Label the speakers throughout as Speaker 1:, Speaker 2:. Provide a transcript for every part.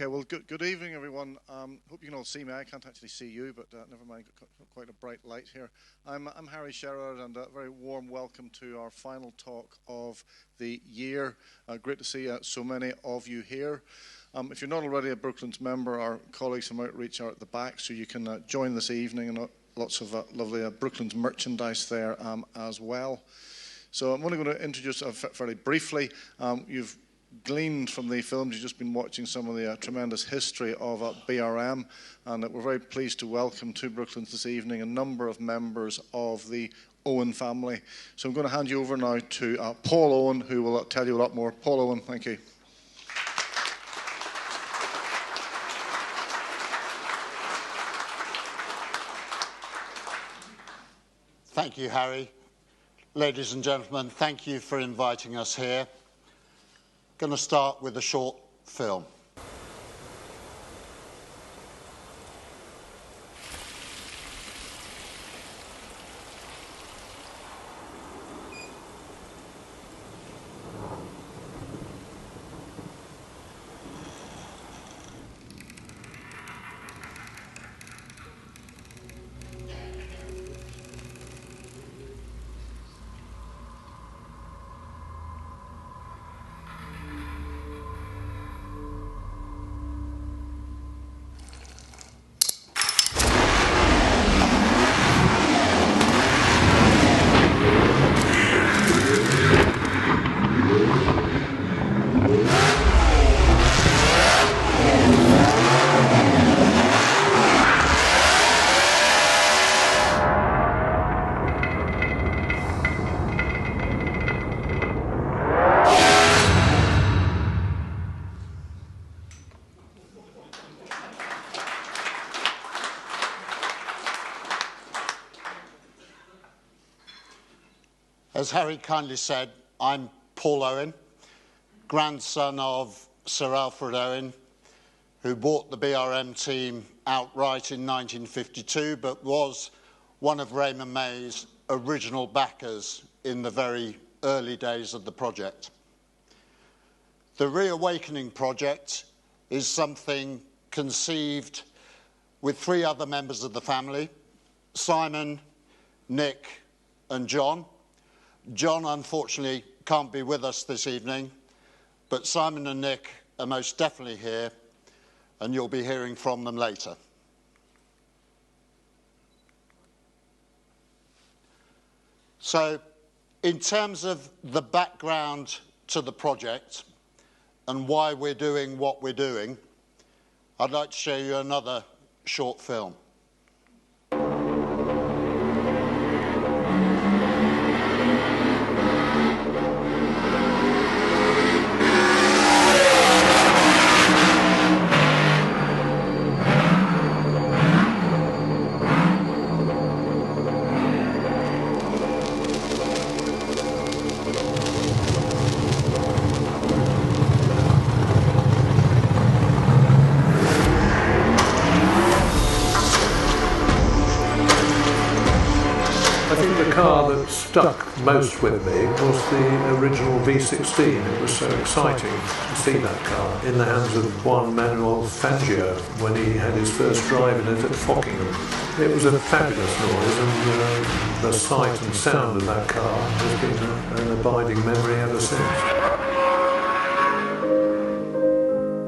Speaker 1: Okay, well, good evening, everyone. Hope you can all see me. I can't actually see you, but never mind, got quite a bright light here. I'm Harry Sherrard, and a very warm welcome to our final talk of the year. Great to see so many of you here. If you're not already a Brooklands member, our colleagues from Outreach are at the back, so you can join this evening, and lots of lovely Brooklands merchandise there as well. So I'm only going to introduce fairly briefly. You've gleaned from the films you've just been watching some of the tremendous history of BRM, and we're very pleased to welcome to Brooklands this evening a number of members of the Owen family. So I'm going to hand you over now to Paul Owen, who will tell you a lot more. Paul Owen, thank you.
Speaker 2: Thank you, Harry. Ladies and gentlemen, thank you for inviting us here. Going to start with a short film. As Harry kindly said, I'm Paul Owen, grandson of Sir Alfred Owen, who bought the BRM team outright in 1952, but was one of Raymond May's original backers in the very early days of the project. The Re-Awakening project is something conceived with three other members of the family, Simon, Nick and John. John, unfortunately, can't be with us this evening, but Simon and Nick are most definitely here, and you'll be hearing from them later. So, in terms of the background to the project and why we're doing what we're doing, I'd like to show you another short film.
Speaker 3: Stuck most with me was the original V16. It was so exciting to see that car in the hands of one Manuel Fangio when he had his first drive in it at Fockingham. It was a fabulous noise, and the sight and sound of that car has been an abiding memory ever since.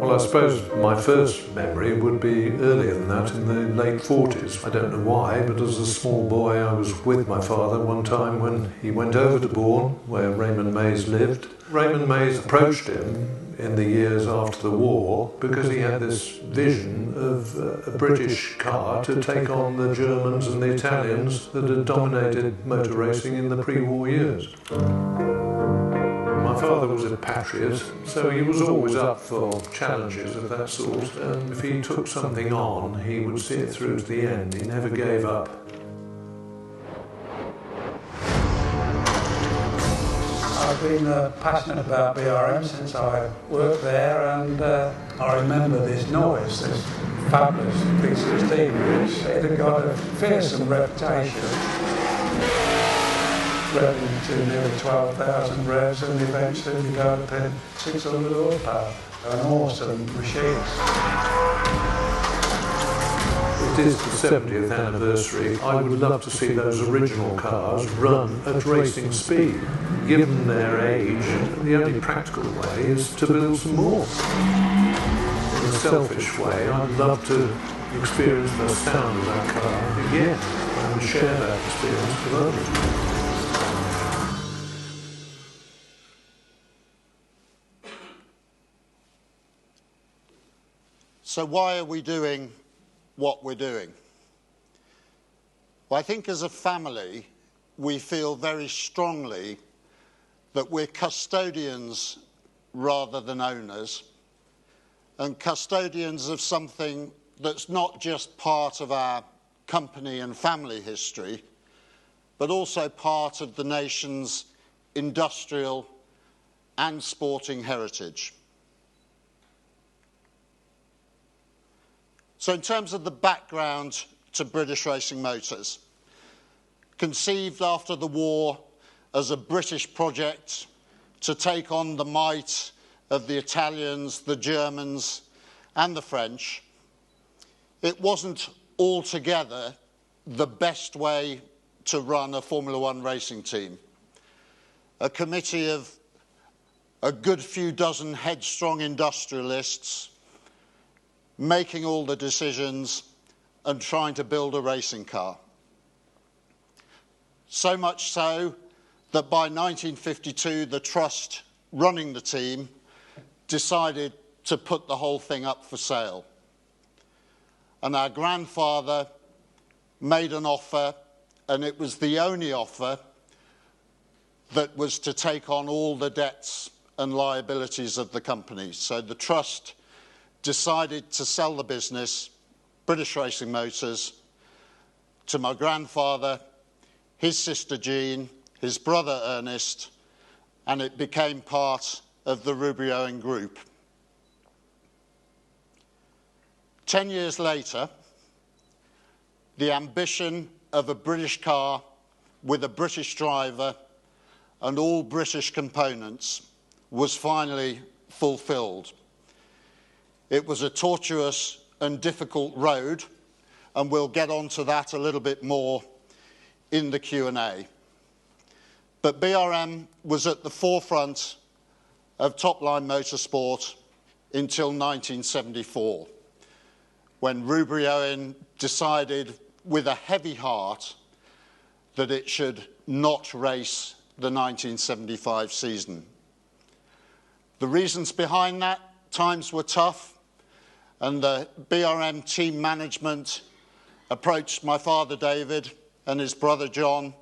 Speaker 3: Well, I suppose my first memory would be earlier than that, in the late 40s. I don't know why, but as a small boy I was with my father one time when he went over to Bourne, where Raymond Mays lived. Raymond Mays approached him in the years after the war because he had this vision of a British car to take on the Germans and the Italians that had dominated motor racing in the pre-war years. My father was a patriot, so he was always up for challenges of that sort, and if he took something on, he would see it through to the end. He never gave up.
Speaker 4: I've been passionate about BRM since I worked there, and I remember this noise, this fabulous V16, which it had got a fearsome reputation. Revving to nearly 12,000 revs and eventually developing 600 horsepower. An awesome machine.
Speaker 3: It is the 70th anniversary. I would love to see those original cars run at racing speed. Given their age, the only practical way is to build some more. In a selfish way, I'd love to experience the sound of that car again and share that experience with others.
Speaker 2: So why are we doing what we're doing? Well, I think as a family, we feel very strongly that we're custodians rather than owners, and custodians of something that's not just part of our company and family history, but also part of the nation's industrial and sporting heritage. So in terms of the background to British Racing Motors, conceived after the war as a British project to take on the might of the Italians, the Germans, and the French, it wasn't altogether the best way to run a Formula One racing team. A committee of a good few dozen headstrong industrialists making all the decisions and trying to build a racing car. So much so that by 1952, the trust running the team decided to put the whole thing up for sale. And our grandfather made an offer, and it was the only offer that was to take on all the debts and liabilities of the company. So the trust decided to sell the business, British Racing Motors, to my grandfather, his sister Jean, his brother Ernest, and it became part of the Rubery Owen group. 10 years later, the ambition of a British car with a British driver and all British components was finally fulfilled. It was a tortuous and difficult road, and we'll get onto that a little bit more in the Q&A. But BRM was at the forefront of top-line motorsport until 1974, when Rubery Owen decided with a heavy heart that it should not race the 1975 season. The reasons behind that: times were tough, and the BRM team management approached my father David and his brother John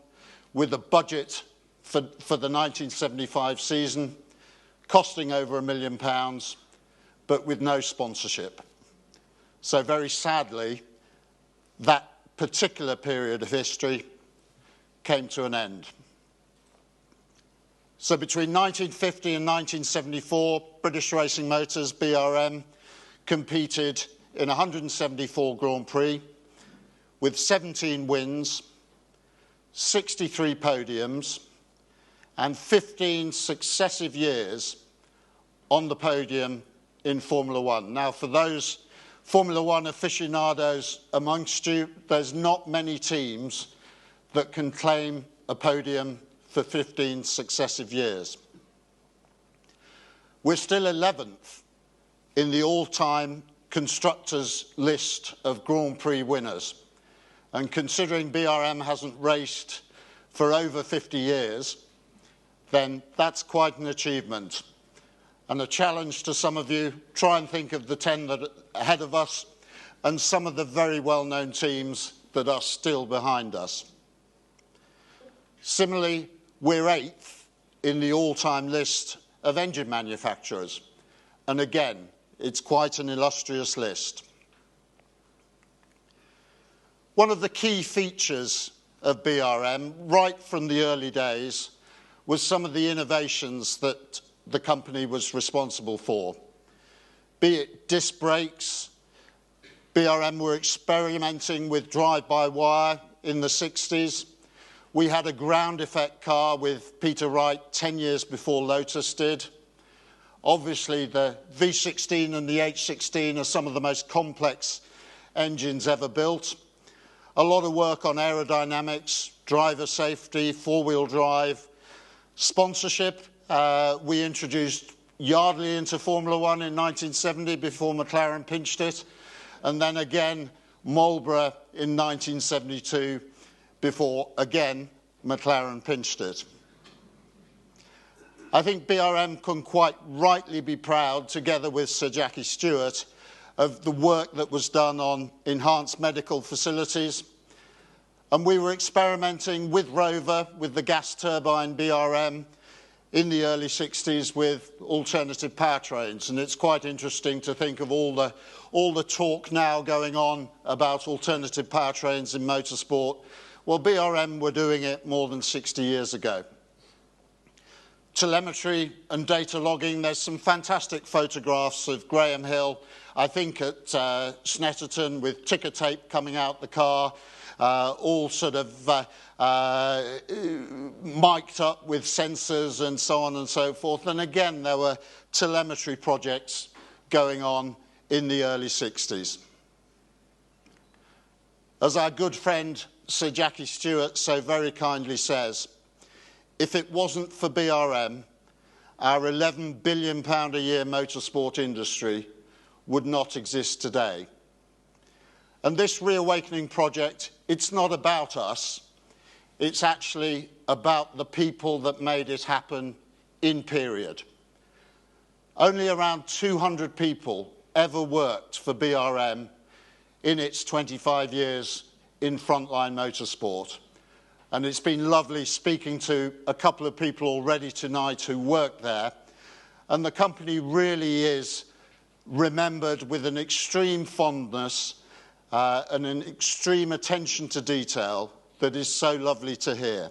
Speaker 2: with a budget for the 1975 season, costing over £1 million, but with no sponsorship. So very sadly, that particular period of history came to an end. So between 1950 and 1974, British Racing Motors, BRM, competed in 174 Grand Prix with 17 wins, 63 podiums, and 15 successive years on the podium in Formula One. Now, for those Formula One aficionados amongst you, there's not many teams that can claim a podium for 15 successive years. We're still 11th in the all-time constructors list of Grand Prix winners. And considering BRM hasn't raced for over 50 years, then that's quite an achievement. And a challenge to some of you: try and think of the 10 that are ahead of us and some of the very well-known teams that are still behind us. Similarly, we're 8th in the all-time list of engine manufacturers. And again, it's quite an illustrious list. One of the key features of BRM, right from the early days, was some of the innovations that the company was responsible for. Be it disc brakes, BRM were experimenting with drive-by-wire in the 60s. We had a ground effect car with Peter Wright 10 years before Lotus did. Obviously, the V16 and the H16 are some of the most complex engines ever built. A lot of work on aerodynamics, driver safety, four-wheel drive, sponsorship. We introduced Yardley into Formula One in 1970 before McLaren pinched it, and then again Marlboro in 1972 before again McLaren pinched it. I think BRM can quite rightly be proud, together with Sir Jackie Stewart, of the work that was done on enhanced medical facilities. And we were experimenting with Rover, with the gas turbine BRM, in the early 60s with alternative powertrains. And it's quite interesting to think of all the talk now going on about alternative powertrains in motorsport. Well, BRM were doing it more than 60 years ago. Telemetry and data logging, there's some fantastic photographs of Graham Hill, I think at Snetterton, with ticker tape coming out the car, all sort of mic'd up with sensors and so on and so forth. And again, there were telemetry projects going on in the early 60s. As our good friend Sir Jackie Stewart so very kindly says, if it wasn't for BRM, our £11 billion a year motorsport industry would not exist today. And this Reawakening project, it's not about us. It's actually about the people that made it happen in period. Only around 200 people ever worked for BRM in its 25 years in frontline motorsport. And it's been lovely speaking to a couple of people already tonight who work there. And the company really is remembered with an extreme fondness and an extreme attention to detail that is so lovely to hear.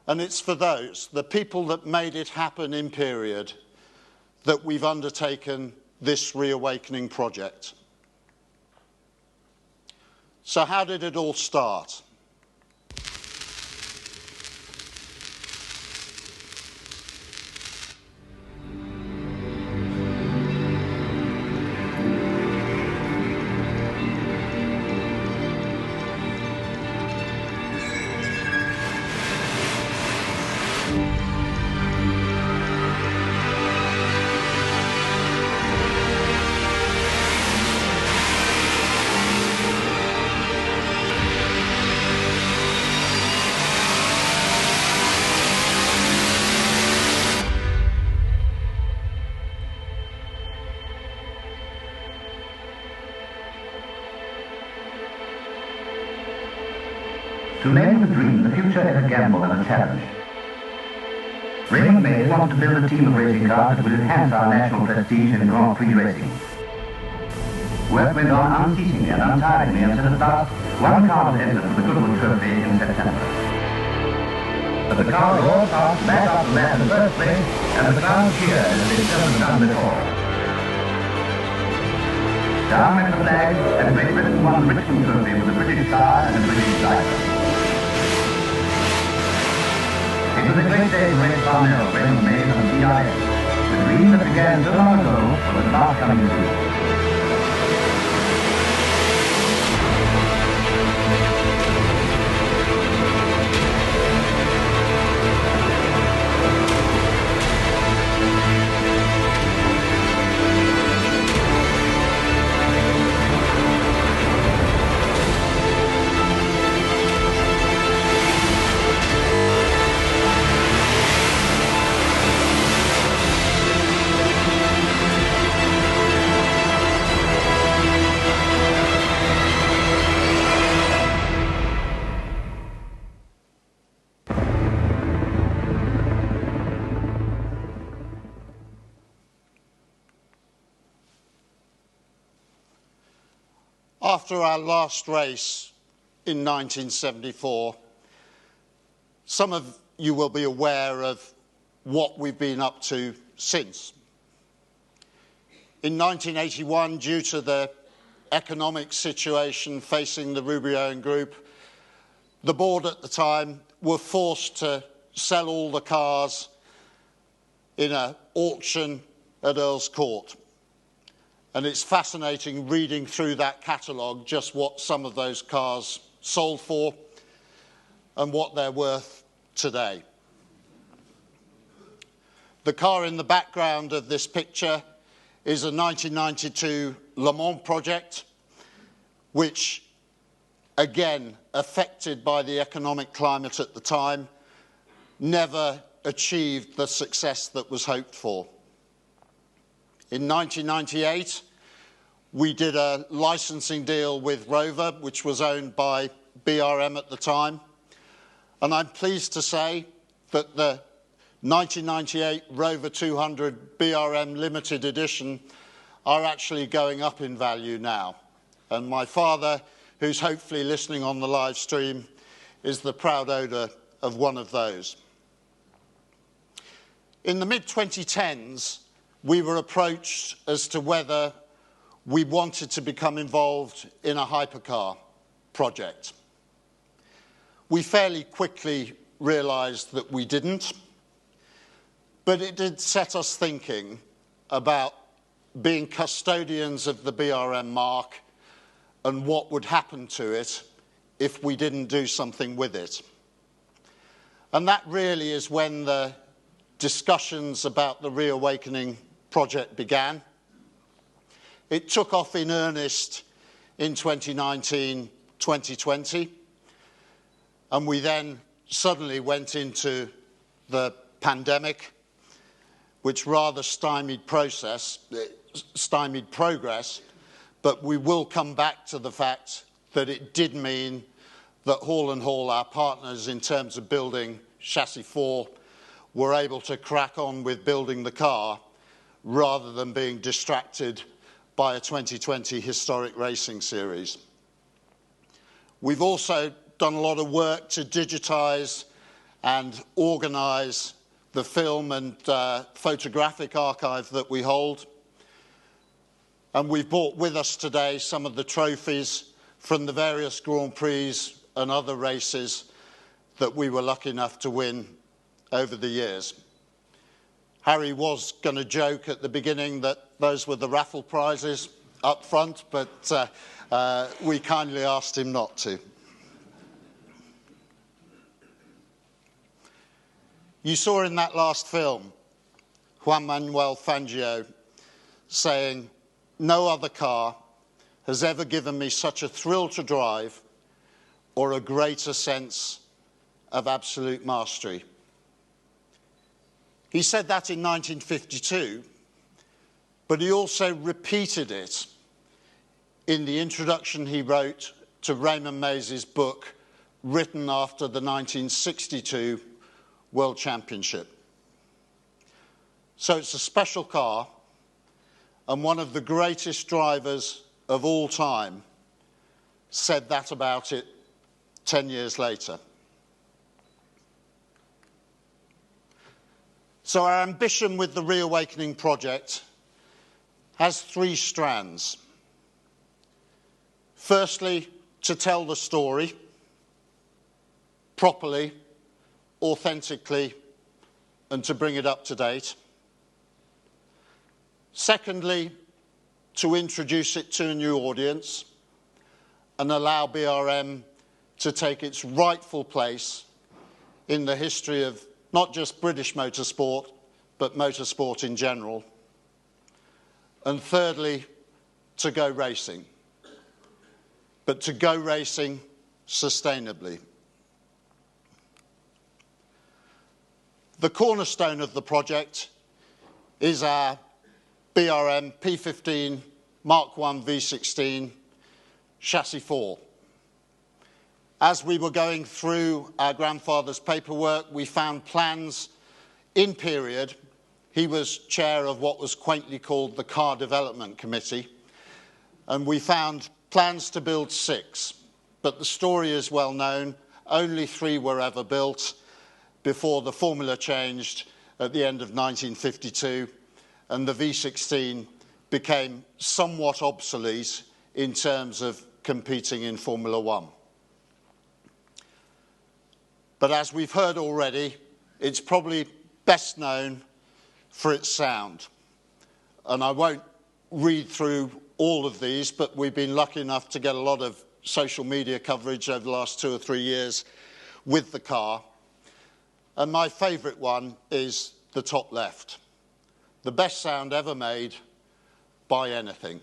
Speaker 2: And it's for those, the people that made it happen in period, that we've undertaken this Reawakening project. So how did it all start?
Speaker 5: To name the dream, the future is a gamble and a challenge. Raymond May wants to build a team of racing cars that will enhance our national prestige in Grand Prix racing. Work went on unceasingly and untiringly until at last one car was entered for the Goodwood Trophy in September. But the car roared past lap after lap in the first place, and the crowd cheered as it never done before. Down went the flag, and Great Britain won the Richmond Trophy with a British star and a British driver. It was a great day to race Parnell, Raymond May and the BRM. The dream that began so long ago was at last coming true.
Speaker 2: After our last race in 1974, some of you will be aware of what we've been up to since. In 1981, due to the economic situation facing the Rubery Owen Group, the board at the time were forced to sell all the cars in an auction at Earl's Court. And it's fascinating reading through that catalogue just what some of those cars sold for and what they're worth today. The car in the background of this picture is a 1992 Le Mans project, which, again, affected by the economic climate at the time, never achieved the success that was hoped for. In 1998, we did a licensing deal with Rover, which was owned by BRM at the time. And I'm pleased to say that the 1998 Rover 200 BRM limited edition are actually going up in value now. And my father, who's hopefully listening on the live stream, is the proud owner of one of those. In the mid-2010s, we were approached as to whether we wanted to become involved in a hypercar project. We fairly quickly realised that we didn't, but it did set us thinking about being custodians of the BRM mark and what would happen to it if we didn't do something with it. And that really is when the discussions about the Re-Awakening project began. It took off in earnest in 2019, 2020, and we then suddenly went into the pandemic, which rather stymied progress, but we will come back to the fact that it did mean that Hall & Hall, our partners in terms of building Chassis IV, were able to crack on with building the car rather than being distracted by a 2020 historic racing series. We've also done a lot of work to digitise and organise the film and photographic archive that we hold. And we've brought with us today some of the trophies from the various Grand Prix and other races that we were lucky enough to win over the years. Harry was going to joke at the beginning that those were the raffle prizes up front, but we kindly asked him not to. You saw in that last film Juan Manuel Fangio saying, "No other car has ever given me such a thrill to drive or a greater sense of absolute mastery." He said that in 1952, but he also repeated it in the introduction he wrote to Raymond Mays' book, written after the 1962 World Championship. So it's a special car, and one of the greatest drivers of all time said that about it 10 years later. So our ambition with the Re-Awakening project has three strands. Firstly, to tell the story properly, authentically, and to bring it up to date. Secondly, to introduce it to a new audience and allow BRM to take its rightful place in the history of not just British motorsport, but motorsport in general. And thirdly, to go racing, but to go racing sustainably. The cornerstone of the project is our BRM P15 Mark I V16 Chassis IV. As we were going through our grandfather's paperwork, we found plans in period. He was chair of what was quaintly called the Car Development Committee, and we found plans to build 6, but the story is well known. Only 3 were ever built before the formula changed at the end of 1952, and the V16 became somewhat obsolete in terms of competing in Formula One. But as we've heard already, it's probably best known for its sound. and I won't read through all of these, but we've been lucky enough to get a lot of social media coverage over the last 2 or 3 years with the car. And my favourite one is the top left. The best sound ever made by anything.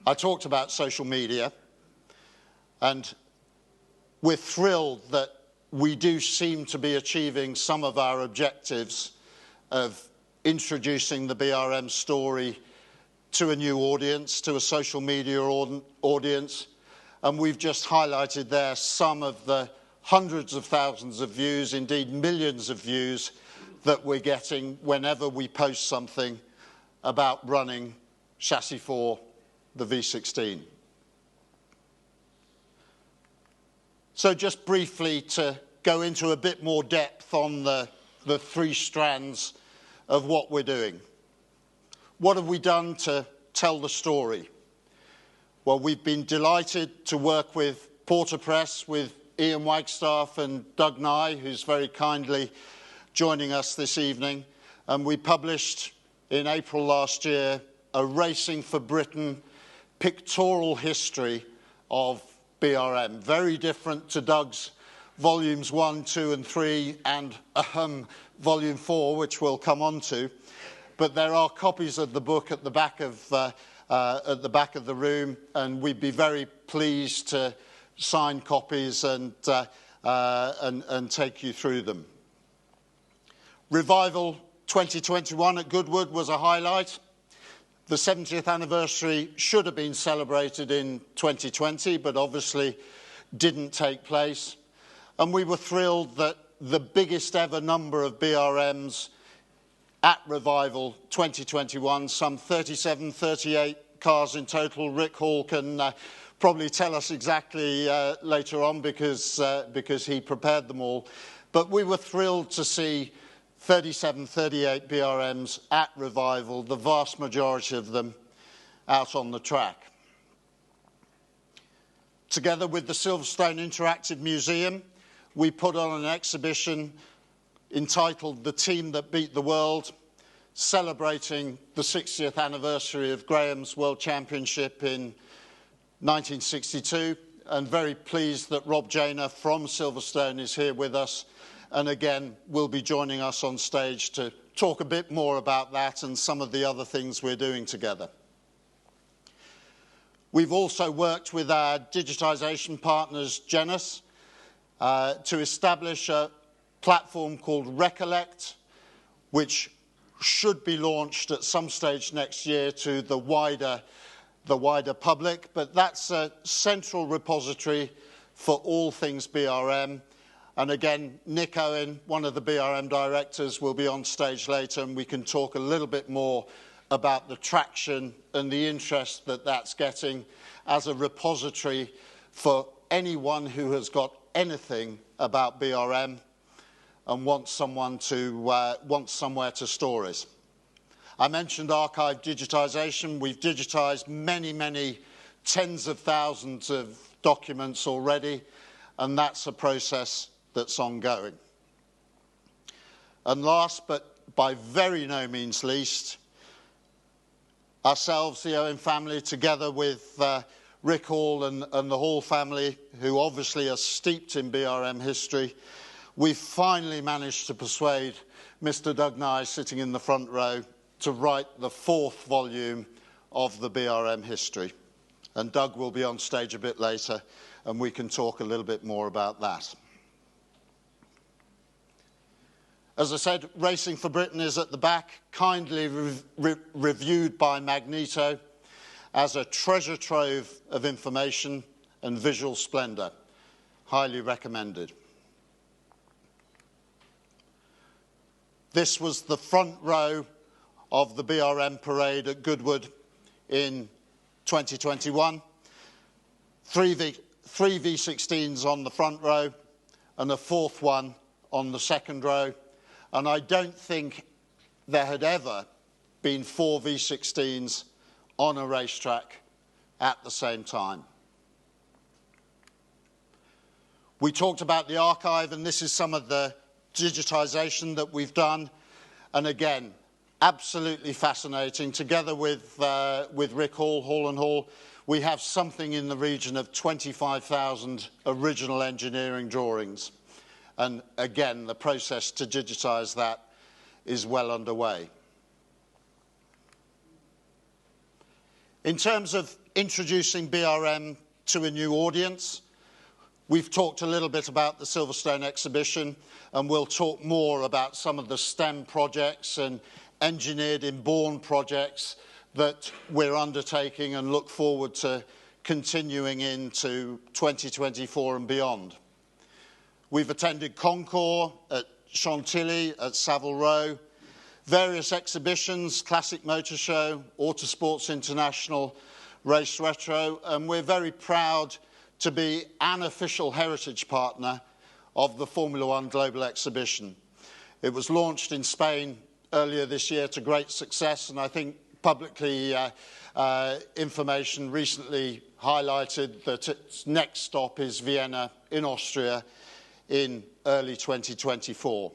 Speaker 2: I talked about social media, and we're thrilled that we do seem to be achieving some of our objectives of introducing the BRM story to a new audience, to a social media audience. And we've just highlighted there some of the hundreds of thousands of views, indeed millions of views, that we're getting whenever we post something about running Chassis IV, the V16. So just briefly to go into a bit more depth on the 3 strands of what we're doing. What have we done to tell the story? Well, we've been delighted to work with Porter Press, with Ian Wagstaff and Doug Nye, who's very kindly joining us this evening. And we published in April last year a Racing for Britain pictorial history of BRM. Very different to Doug's volumes 1, 2 and 3 and volume 4, which we'll come on to. But there are copies of the book at the back of the room, and we'd be very pleased to sign copies and take you through them. Revival 2021 at Goodwood was a highlight. The 70th anniversary should have been celebrated in 2020, but obviously didn't take place. And we were thrilled that the biggest ever number of BRMs at Revival 2021, some 37, 38 cars in total. Rick Hall can probably tell us exactly later on because he prepared them all. But we were thrilled to see 37, 38 BRMs at Revival, the vast majority of them out on the track. Together with the Silverstone Interactive Museum, we put on an exhibition entitled The Team That Beat the World, celebrating the 60th anniversary of Graham's World Championship in 1962, and very pleased that Rob Janer from Silverstone is here with us, and again will be joining us on stage to talk a bit more about that and some of the other things we're doing together. We've also worked with our digitisation partners, Genus, to establish a platform called Recollect, which should be launched at some stage next year to the wider public. But that's a central repository for all things BRM. And again, Nick Owen, one of the BRM directors, will be on stage later, and we can talk a little bit more about the traction and the interest that that's getting as a repository for anyone who has got anything about BRM and wants somewhere to store it. I mentioned archive digitisation. We've digitised many, many tens of thousands of documents already, and that's a process that's ongoing. And last, but by very no means least, ourselves, the Owen family, together with Rick Hall and the Hall family, who obviously are steeped in BRM history, we've finally managed to persuade Mr. Doug Nye, sitting in the front row, to write the 4th volume of the BRM history. And Doug will be on stage a bit later, and we can talk a little bit more about that. As I said, Racing for Britain is at the back, kindly reviewed by Magneto as a treasure trove of information and visual splendour. Highly recommended. This was the front row of the BRM parade at Goodwood in 2021. Three V16s on the front row and a 4th one on the second row. And I don't think there had ever been 4 V16s on a racetrack at the same time. We talked about the archive, and this is some of the digitisation that we've done. And again, absolutely fascinating. Together with Rick Hall and Hall, we have something in the region of 25,000 original engineering drawings. And again, the process to digitise that is well underway. In terms of introducing BRM to a new audience, we've talked a little bit about the Silverstone exhibition, and we'll talk more about some of the STEM projects and engineered inborn projects that we're undertaking and look forward to continuing into 2024 and beyond. We've attended Concours at Chantilly, at Savile Row, various exhibitions, Classic Motor Show, Autosports International, Race Retro, and we're very proud to be an official heritage partner of the Formula One Global Exhibition. It was launched in Spain earlier this year to great success, and I think publicly information recently highlighted that its next stop is Vienna in Austria in early 2024.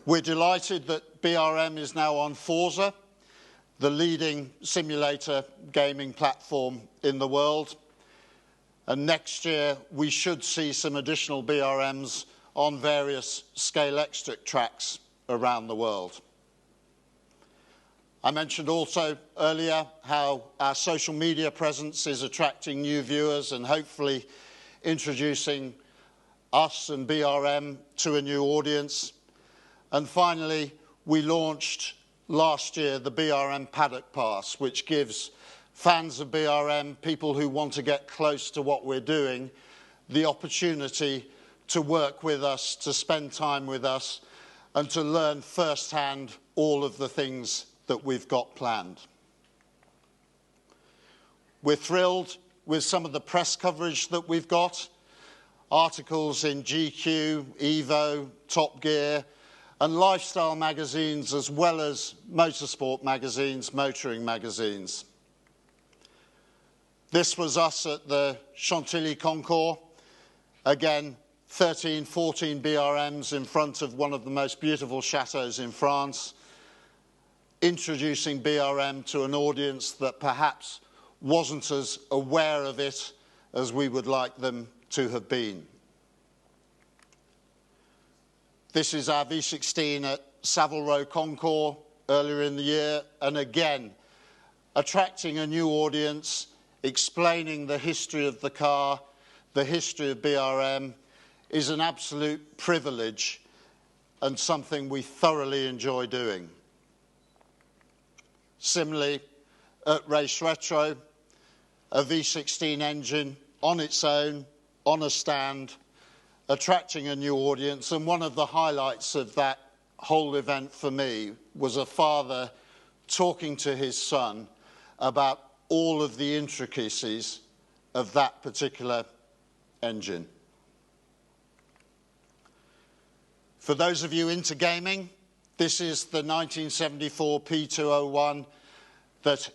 Speaker 2: We're delighted that BRM is now on Forza, the leading simulator gaming platform in the world. And next year, we should see some additional BRMs on various scale-extric tracks around the world. I mentioned also earlier how our social media presence is attracting new viewers and hopefully introducing us and BRM to a new audience. And finally, we launched last year the BRM Paddock Pass, which gives fans of BRM, people who want to get close to what we're doing, the opportunity to work with us, to spend time with us, and to learn firsthand all of the things that we've got planned. We're thrilled with some of the press coverage that we've got, articles in GQ, Evo, Top Gear, and lifestyle magazines, as well as motorsport magazines, motoring magazines. This was us at the Chantilly Concours. Again, 13, 14 BRMs in front of one of the most beautiful chateaux in France, introducing BRM to an audience that perhaps wasn't as aware of it as we would like them to have been. This is our V16 at Savile Row Concours earlier in the year, and again, attracting a new audience, explaining the history of the car, the history of BRM, is an absolute privilege and something we thoroughly enjoy doing. Similarly, at Race Retro, a V16 engine on its own, on a stand, attracting a new audience. And one of the highlights of that whole event for me was a father talking to his son about all of the intricacies of that particular engine. For those of you into gaming, this is the 1974 P201 that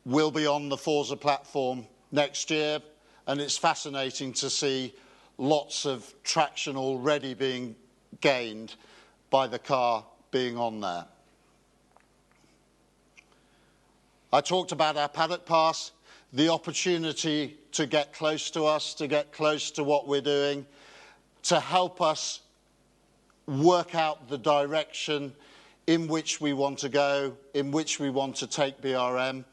Speaker 2: will be on the Forza platform next year, and it's fascinating to see lots of traction already being gained by the car being on there. I talked about our Paddock Pass, the opportunity to get close to us, to get close to what we're doing, to help us work out the direction in which we want to go, in which we want to take BRM,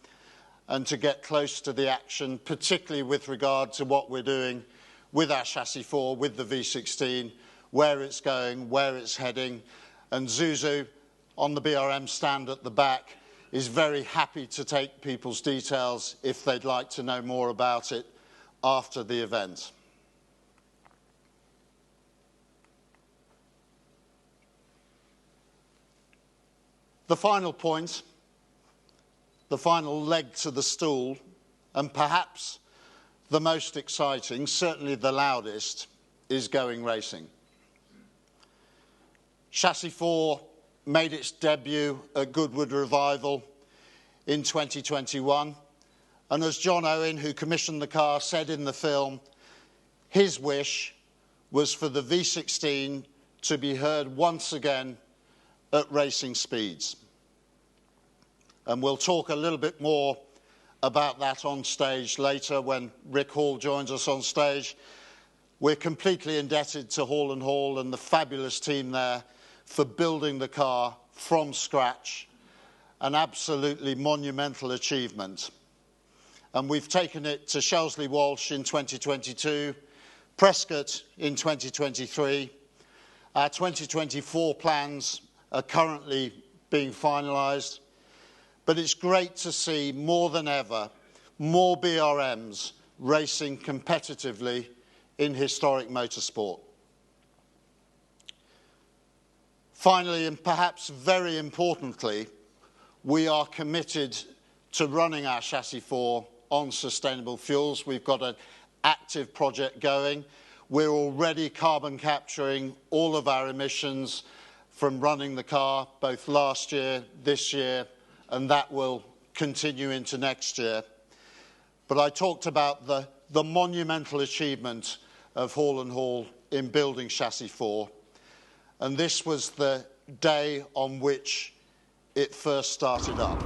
Speaker 2: and to get close to the action, particularly with regard to what we're doing with our Chassis 4, with the V16, where it's going, where it's heading. And Zuzu, on the BRM stand at the back, is very happy to take people's details if they'd like to know more about it after the event. The final point, the final leg to the stool, and perhaps the most exciting, certainly the loudest, is going racing. Chassis 4 made its debut at Goodwood Revival in 2021, and as John Owen, who commissioned the car, said in the film, his wish was for the V16 to be heard once again at racing speeds. And we'll talk a little bit more about that on stage later when Rick Hall joins us on stage. We're completely indebted to Hall & Hall and the fabulous team there for building the car from scratch, an absolutely monumental achievement. And we've taken it to Shelsley Walsh in 2022, Prescott in 2023. Our 2024 plans are currently being finalised, but it's great to see more than ever more BRMs racing competitively in historic motorsport. Finally, and perhaps very importantly, we are committed to running our Chassis 4 on sustainable fuels. We've got an active project going. We're already carbon capturing all of our emissions from running the car, both last year, this year, and that will continue into next year. But I talked about the monumental achievement of Hall & Hall in building Chassis 4, and this was the day on which it first started up.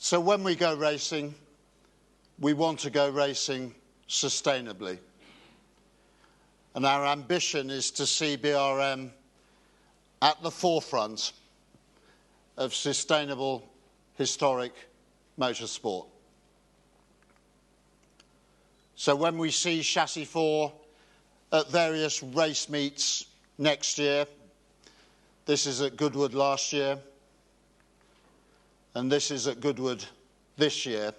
Speaker 2: So when we go racing, we want to go racing sustainably. And our ambition is to see BRM at the forefront of sustainable, historic motorsport. So when we see Chassis 4 at various race meets next year, this is at Goodwood last year, and this is at Goodwood this year,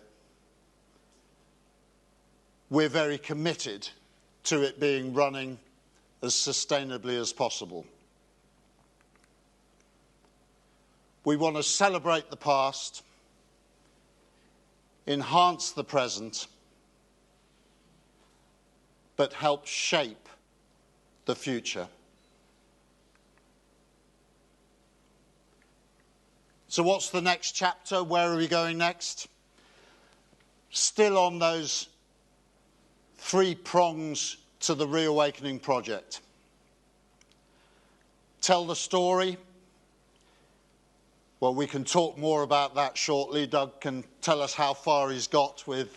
Speaker 2: we're very committed to it being running as sustainably as possible. We want to celebrate the past, enhance the present, but help shape the future. So what's the next chapter? Where are we going next? Still on those three prongs to the Reawakening project. Tell the story. Well, we can talk more about that shortly. Doug can tell us how far he's got with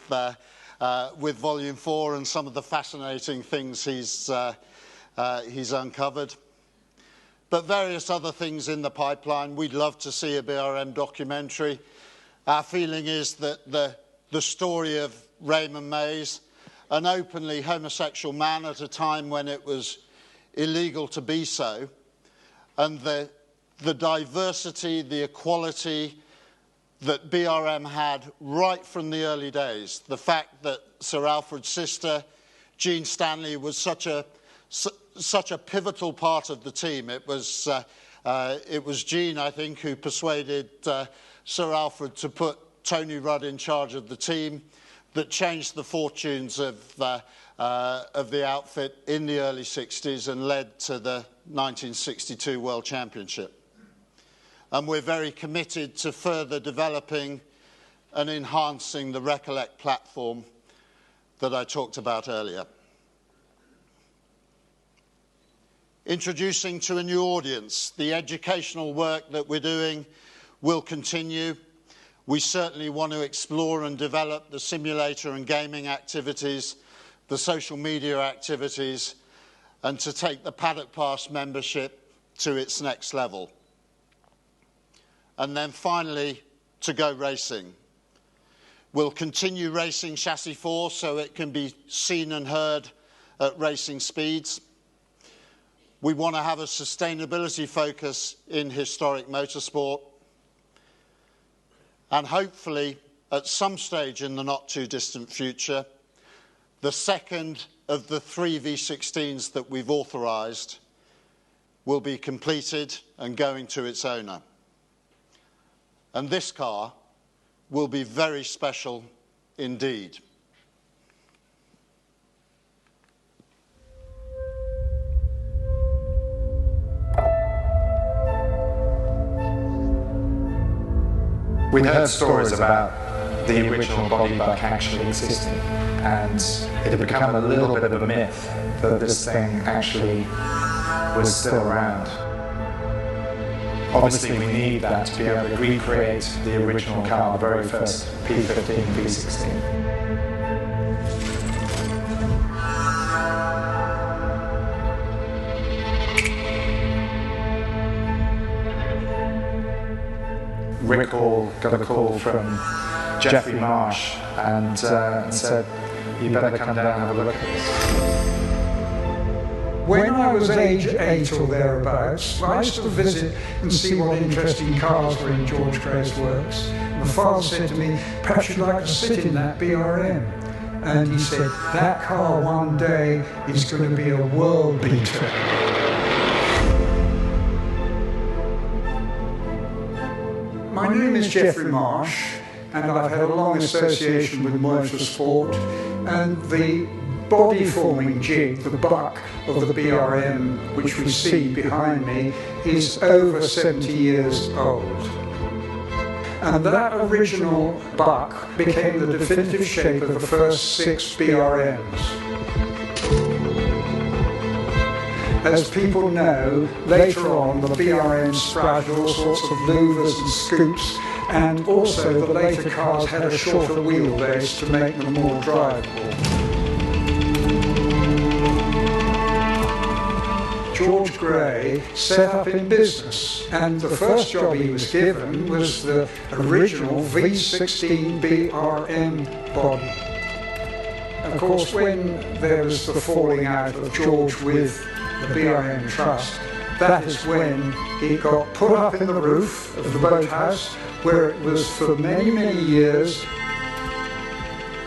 Speaker 2: Volume 4 and some of the fascinating things he's uncovered. But various other things in the pipeline. We'd love to see a BRM documentary. Our feeling is that the story of Raymond Mays, an openly homosexual man at a time when it was illegal to be so, and the diversity, the equality that BRM had right from the early days. The fact that Sir Alfred's sister, Jean Stanley, was such a pivotal part of the team. It was Jean, I think, who persuaded Sir Alfred to put Tony Rudd in charge of the team, that changed the fortunes of the outfit in the early 60s and led to the 1962 World Championship. And we're very committed to further developing and enhancing the Recollect platform that I talked about earlier. Introducing to a new audience, the educational work that we're doing will continue. We certainly want to explore and develop the simulator and gaming activities, the social media activities, and to take the Paddock Pass membership to its next level. And then finally, to go racing. We'll continue racing Chassis 4 so it can be seen and heard at racing speeds. We want to have a sustainability focus in historic motorsport. And hopefully, at some stage in the not too distant future, the second of the 3 V16s that we've authorised will be completed and going to its owner. And this car will be very special indeed.
Speaker 6: We'd heard stories about the original body buck actually existing, and it had become a little bit of a myth that this thing actually was still around. Obviously, we need that to be able to recreate the original car, the very first P15 V16. Rick Hall got a call from Geoffrey Marsh and said, "You better come down and have a look at this."
Speaker 4: When I was age 8 or thereabouts, I used to visit and see what interesting cars were in George Gray's works. My father said to me, "Perhaps you'd like to sit in that BRM." And he said, "That car one day is going to be a world beater." My name is Geoffrey Marsh, and I've had a long association with motorsport, and the body-forming jig, the buck of the BRM, which we see behind me, is over 70 years old. And that original buck became the definitive shape of the first 6 BRMs. As people know, later on the BRM sprouted all sorts of louvers and scoops, and also the later cars had a shorter wheelbase to make them more drivable. George Gray set up in business, and the first job he was given was the original V16 BRM body. Of course, when there was the falling out of George with the BRM Trust, that is when it got put up in the roof of the boathouse, where it was for many, many years.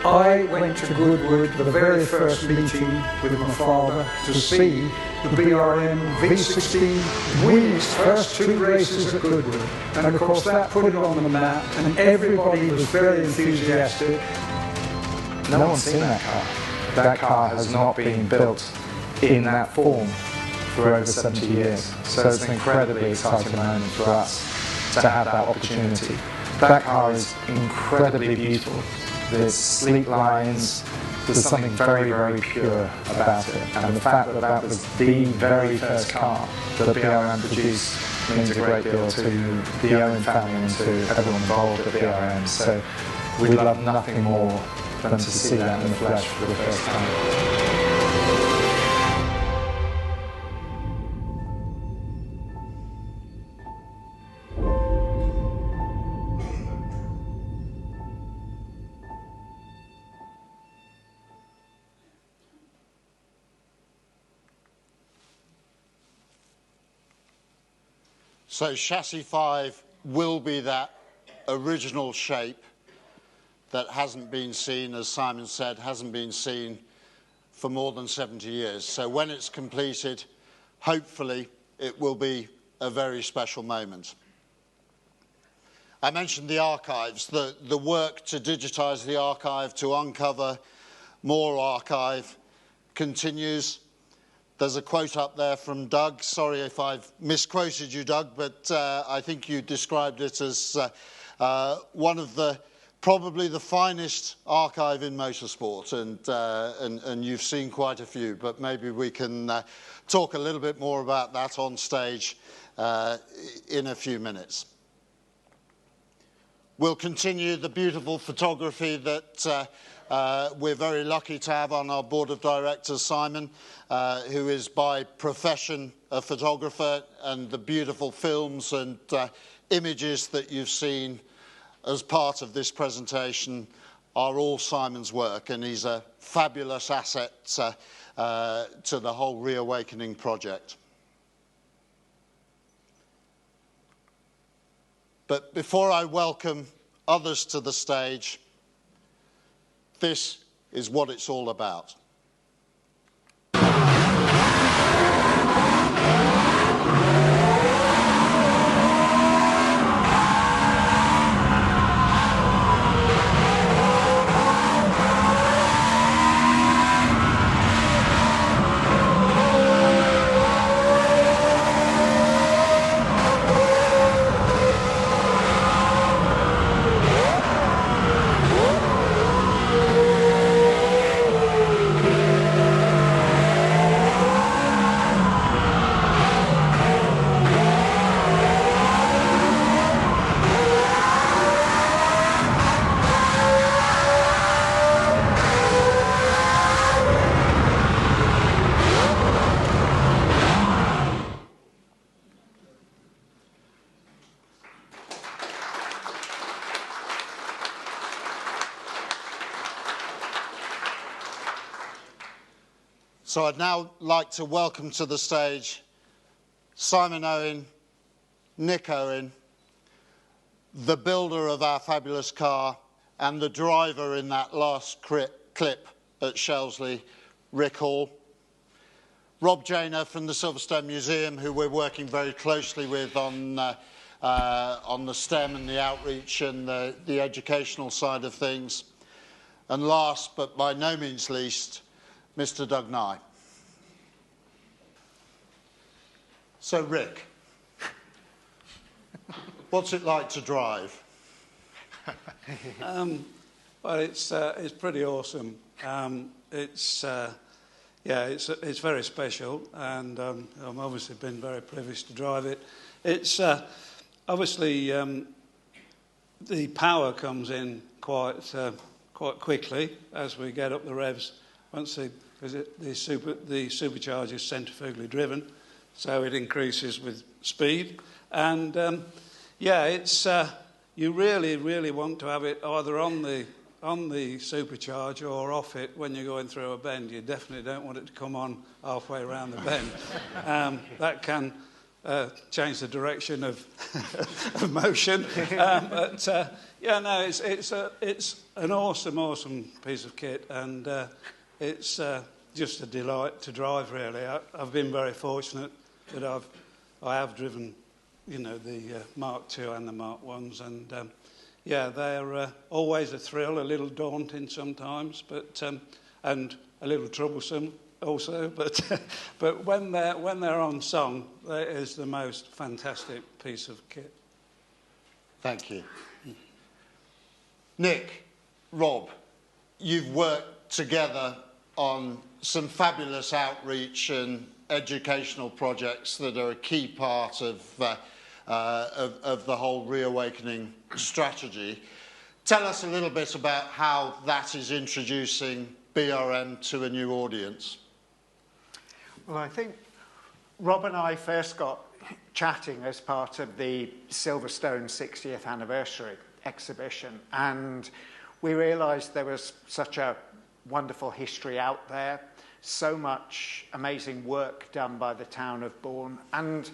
Speaker 4: I went to Goodwood, the very first meeting with my father, to see the BRM V16 win its first 2 races at Goodwood. And of course that put it on the map, and everybody was very enthusiastic.
Speaker 6: No one's seen that car. That car has not been built in that form for over 70 years. So it's an incredibly exciting moment for us to have that opportunity. That car is incredibly beautiful. There's sleek lines, there's something very, very pure about it. And the fact that that was the very first car that BRM produced means a great deal to the Owen family and to everyone involved at BRM. So we'd love nothing more than to see that in the flesh for the first time.
Speaker 2: So Chassis 5 will be that original shape that hasn't been seen, as Simon said, hasn't been seen for more than 70 years. So when it's completed, hopefully it will be a very special moment. I mentioned the archives, the work to digitise the archive, to uncover more archive continues. There's a quote up there from Doug. Sorry if I've misquoted you, Doug, but I think you described it as one of probably the finest archive in motorsport, and you've seen quite a few, but maybe we can talk a little bit more about that on stage in a few minutes. We'll continue the beautiful photography that we're very lucky to have on our board of directors, Simon, who is by profession a photographer, and the beautiful films and images that you've seen as part of this presentation are all Simon's work, and he's a fabulous asset to the whole Reawakening project. But before I welcome others to the stage, this is what it's all about. So I'd now like to welcome to the stage Simon Owen, Nick Owen, the builder of our fabulous car and the driver in that last clip at Shelsley, Rick Hall. Rob Janer from the Silverstone Museum, who we're working very closely with on the STEM and the outreach and the educational side of things. And last, but by no means least, Mr. Doug Nye. So, Rick, what's it like to drive?
Speaker 4: Well, it's pretty awesome. It's very special, and I've obviously been very privileged to drive it. It's obviously the power comes in quite quickly as we get up the revs. Because the supercharger is centrifugally driven, so it increases with speed. And it's you really want to have it either on the supercharger or off it when you're going through a bend. You definitely don't want it to come on halfway around the bend. That can change the direction of motion. It's an awesome piece of kit, and it's just a delight to drive, really. I've been very fortunate that I have driven, the Mark II and the Mark Is, and they're always a thrill, a little daunting sometimes, but and a little troublesome also. But when they're on song, that is the most fantastic piece of kit.
Speaker 2: Thank you, Nick, Rob. You've worked together on some fabulous outreach and educational projects that are a key part of the whole Reawakening strategy. Tell us a little bit about how that is introducing BRM to a new audience.
Speaker 7: Well, I think Rob and I first got chatting as part of the Silverstone 60th anniversary exhibition, and we realised there was such a wonderful history out there, so much amazing work done by the town of Bourne, and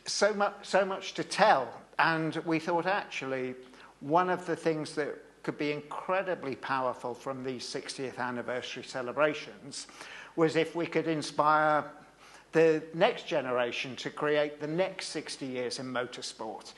Speaker 7: so much to tell. And we thought, actually, one of the things that could be incredibly powerful from these 60th anniversary celebrations was if we could inspire the next generation to create the next 60 years in motorsport.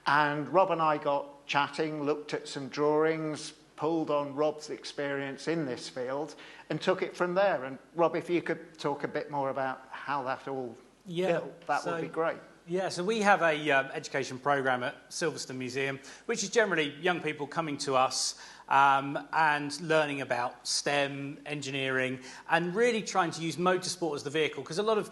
Speaker 7: And Rob and I got chatting, looked at some drawings, pulled on Rob's experience in this field, and took it from there. And Rob, if you could talk a bit more about how that all built, that would be great.
Speaker 8: Yeah, so we have a education programme at Silverstone Museum, which is generally young people coming to us and learning about STEM, engineering, and really trying to use motorsport as the vehicle, because a lot of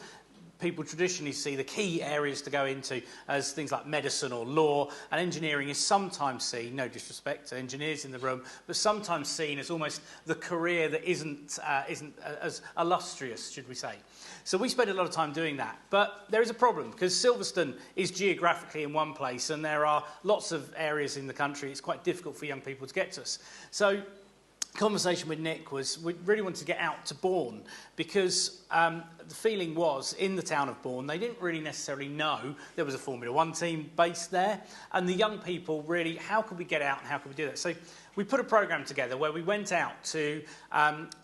Speaker 8: people traditionally see the key areas to go into as things like medicine or law, and engineering is sometimes seen, no disrespect to engineers in the room, but sometimes seen as almost the career that isn't as illustrious, should we say. So we spend a lot of time doing that. But there is a problem, because Silverstone is geographically in one place, and there are lots of areas in the country it's quite difficult for young people to get to us. So conversation with Nick was we really wanted to get out to Bourne because the feeling was in the town of Bourne they didn't really necessarily know there was a Formula One team based there, and the young people really, how could we get out and how could we do that? So we put a programme together where we went out to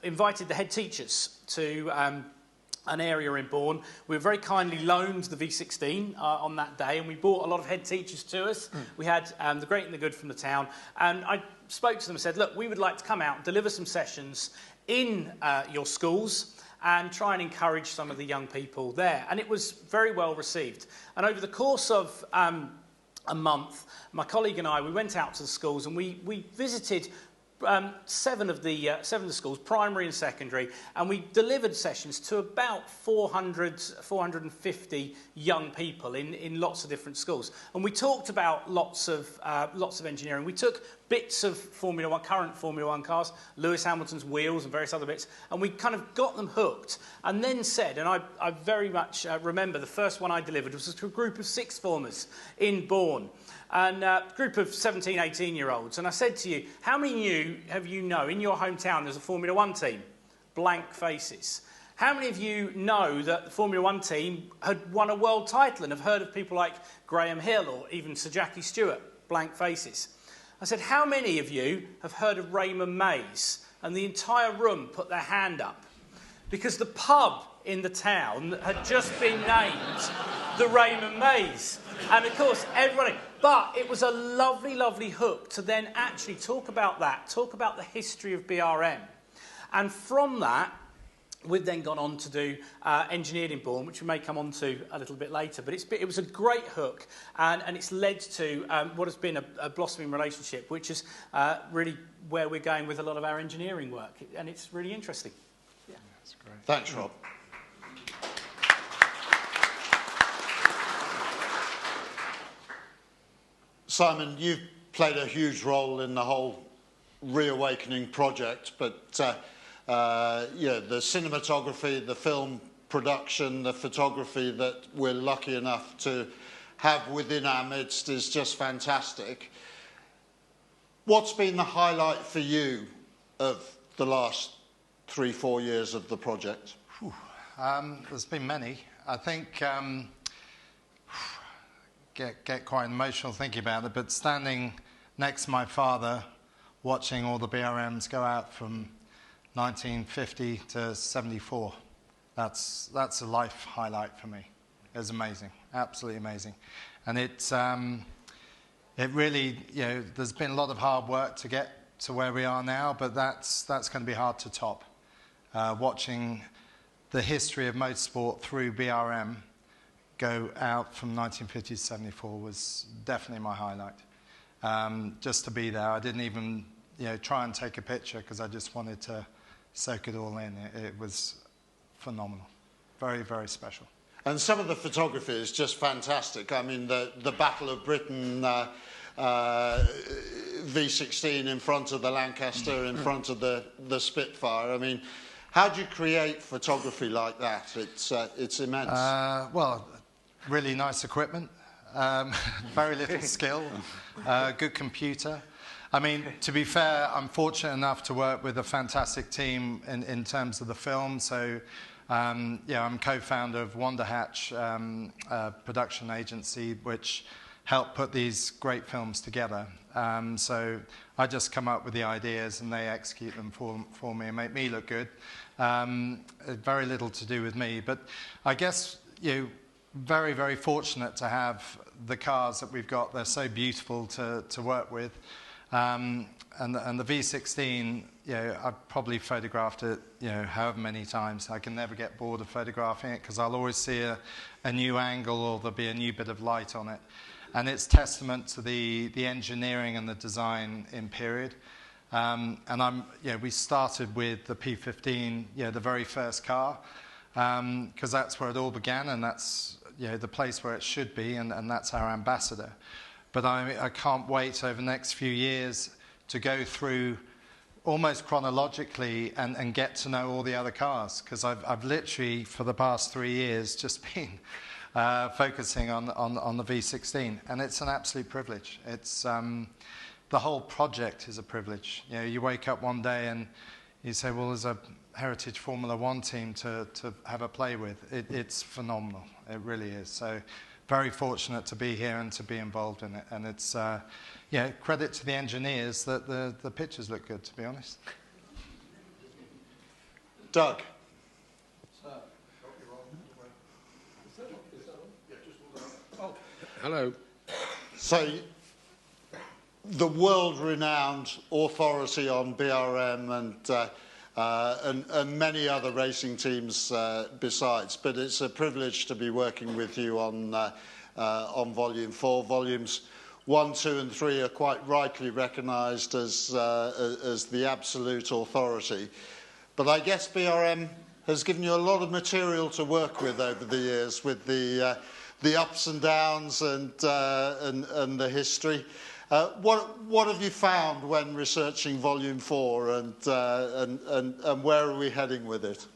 Speaker 8: invited the head teachers to an area in Bourne. We were very kindly loaned the V16 on that day, and we brought a lot of head teachers to us. We had the great and the good from the town, and I spoke to them and said, look, we would like to come out and deliver some sessions in your schools and try and encourage some of the young people there. And it was very well received. And over the course of a month, my colleague and I, we went out to the schools and we visited seven of the schools, primary and secondary, and we delivered sessions to about 450 young people in lots of different schools. And we talked about lots of engineering. We took bits of Formula One, current Formula One cars, Lewis Hamilton's wheels and various other bits, and we kind of got them hooked. And then said, and I very much remember the first one I delivered was to a group of sixth formers in Bourne. And a group of 17, 18-year-olds. And I said to you, how many have you know in your hometown there's a Formula One team? Blank faces. How many of you know that the Formula One team had won a world title and have heard of people like Graham Hill or even Sir Jackie Stewart? Blank faces. I said, how many of you have heard of Raymond Mays? And the entire room put their hand up. Because the pub in the town had just been named the Raymond Mays. And of course, everybody... But it was a lovely, lovely hook to then actually talk about that, talk about the history of BRM. And from that, we've then gone on to do engineered in Bourne, which we may come on to a little bit later. But it was a great hook, and it's led to what has been a blossoming relationship, which is really where we're going with a lot of our engineering work. And it's really interesting.
Speaker 2: Yeah. That's great. Thanks, Rob. Simon, you've played a huge role in the whole Re-Awakening project, but yeah, the cinematography, the film production, the photography that we're lucky enough to have within our midst is just fantastic. What's been the highlight for you of the last 3-4 years of the project?
Speaker 6: There's been many. I think get quite emotional thinking about it, but standing next to my father, watching all the BRMs go out from 1950 to 74, that's a life highlight for me. It was amazing, absolutely amazing. And it really, you know, there's been a lot of hard work to get to where we are now, but that's going to be hard to top. Watching the history of motorsport through BRM go out from 1950 to 74 was definitely my highlight. Just to be there, I didn't even try and take a picture because I just wanted to soak it all in. It was phenomenal, very, very special.
Speaker 2: And some of the photography is just fantastic. I mean, the Battle of Britain V16 in front of the Lancaster, in front of the Spitfire. I mean, how do you create photography like that? It's immense.
Speaker 6: Well, really nice equipment, very little skill, good computer. I mean, to be fair, I'm fortunate enough to work with a fantastic team in terms of the film. So, yeah, I'm co-founder of Wanda Hatch production agency, which helped put these great films together. So I just come up with the ideas and they execute them for me and make me look good. Very little to do with me, but I guess very, very fortunate to have the cars that we've got. They're so beautiful to work with. And the V16, I've probably photographed it, however many times. I can never get bored of photographing it because I'll always see a new angle or there'll be a new bit of light on it. And it's testament to the engineering and the design in period. And we started with the P15, the very first car, because that's where it all began, and that's the place where it should be, and that's our ambassador. But I can't wait over the next few years to go through almost chronologically and get to know all the other cars, because I've literally, for the past 3 years, just been focusing on the V16, and it's an absolute privilege. It's the the whole project is a privilege. You know, you wake up one day and you say, well, there's a heritage Formula One team to have a play with. It's phenomenal. It really is. So very fortunate to be here and to be involved in it. And it's, yeah, credit to the engineers that the pictures look good, to be honest.
Speaker 2: Doug.
Speaker 9: Hello.
Speaker 2: So, the world-renowned authority on BRM and many other racing teams besides, but it's a privilege to be working with you on Volume 4. Volumes 1, 2 and 3 are quite rightly recognised as the absolute authority. But I guess BRM has given you a lot of material to work with over the years, with the ups and downs and the history. What have you found when researching Volume 4, and where are we heading with it?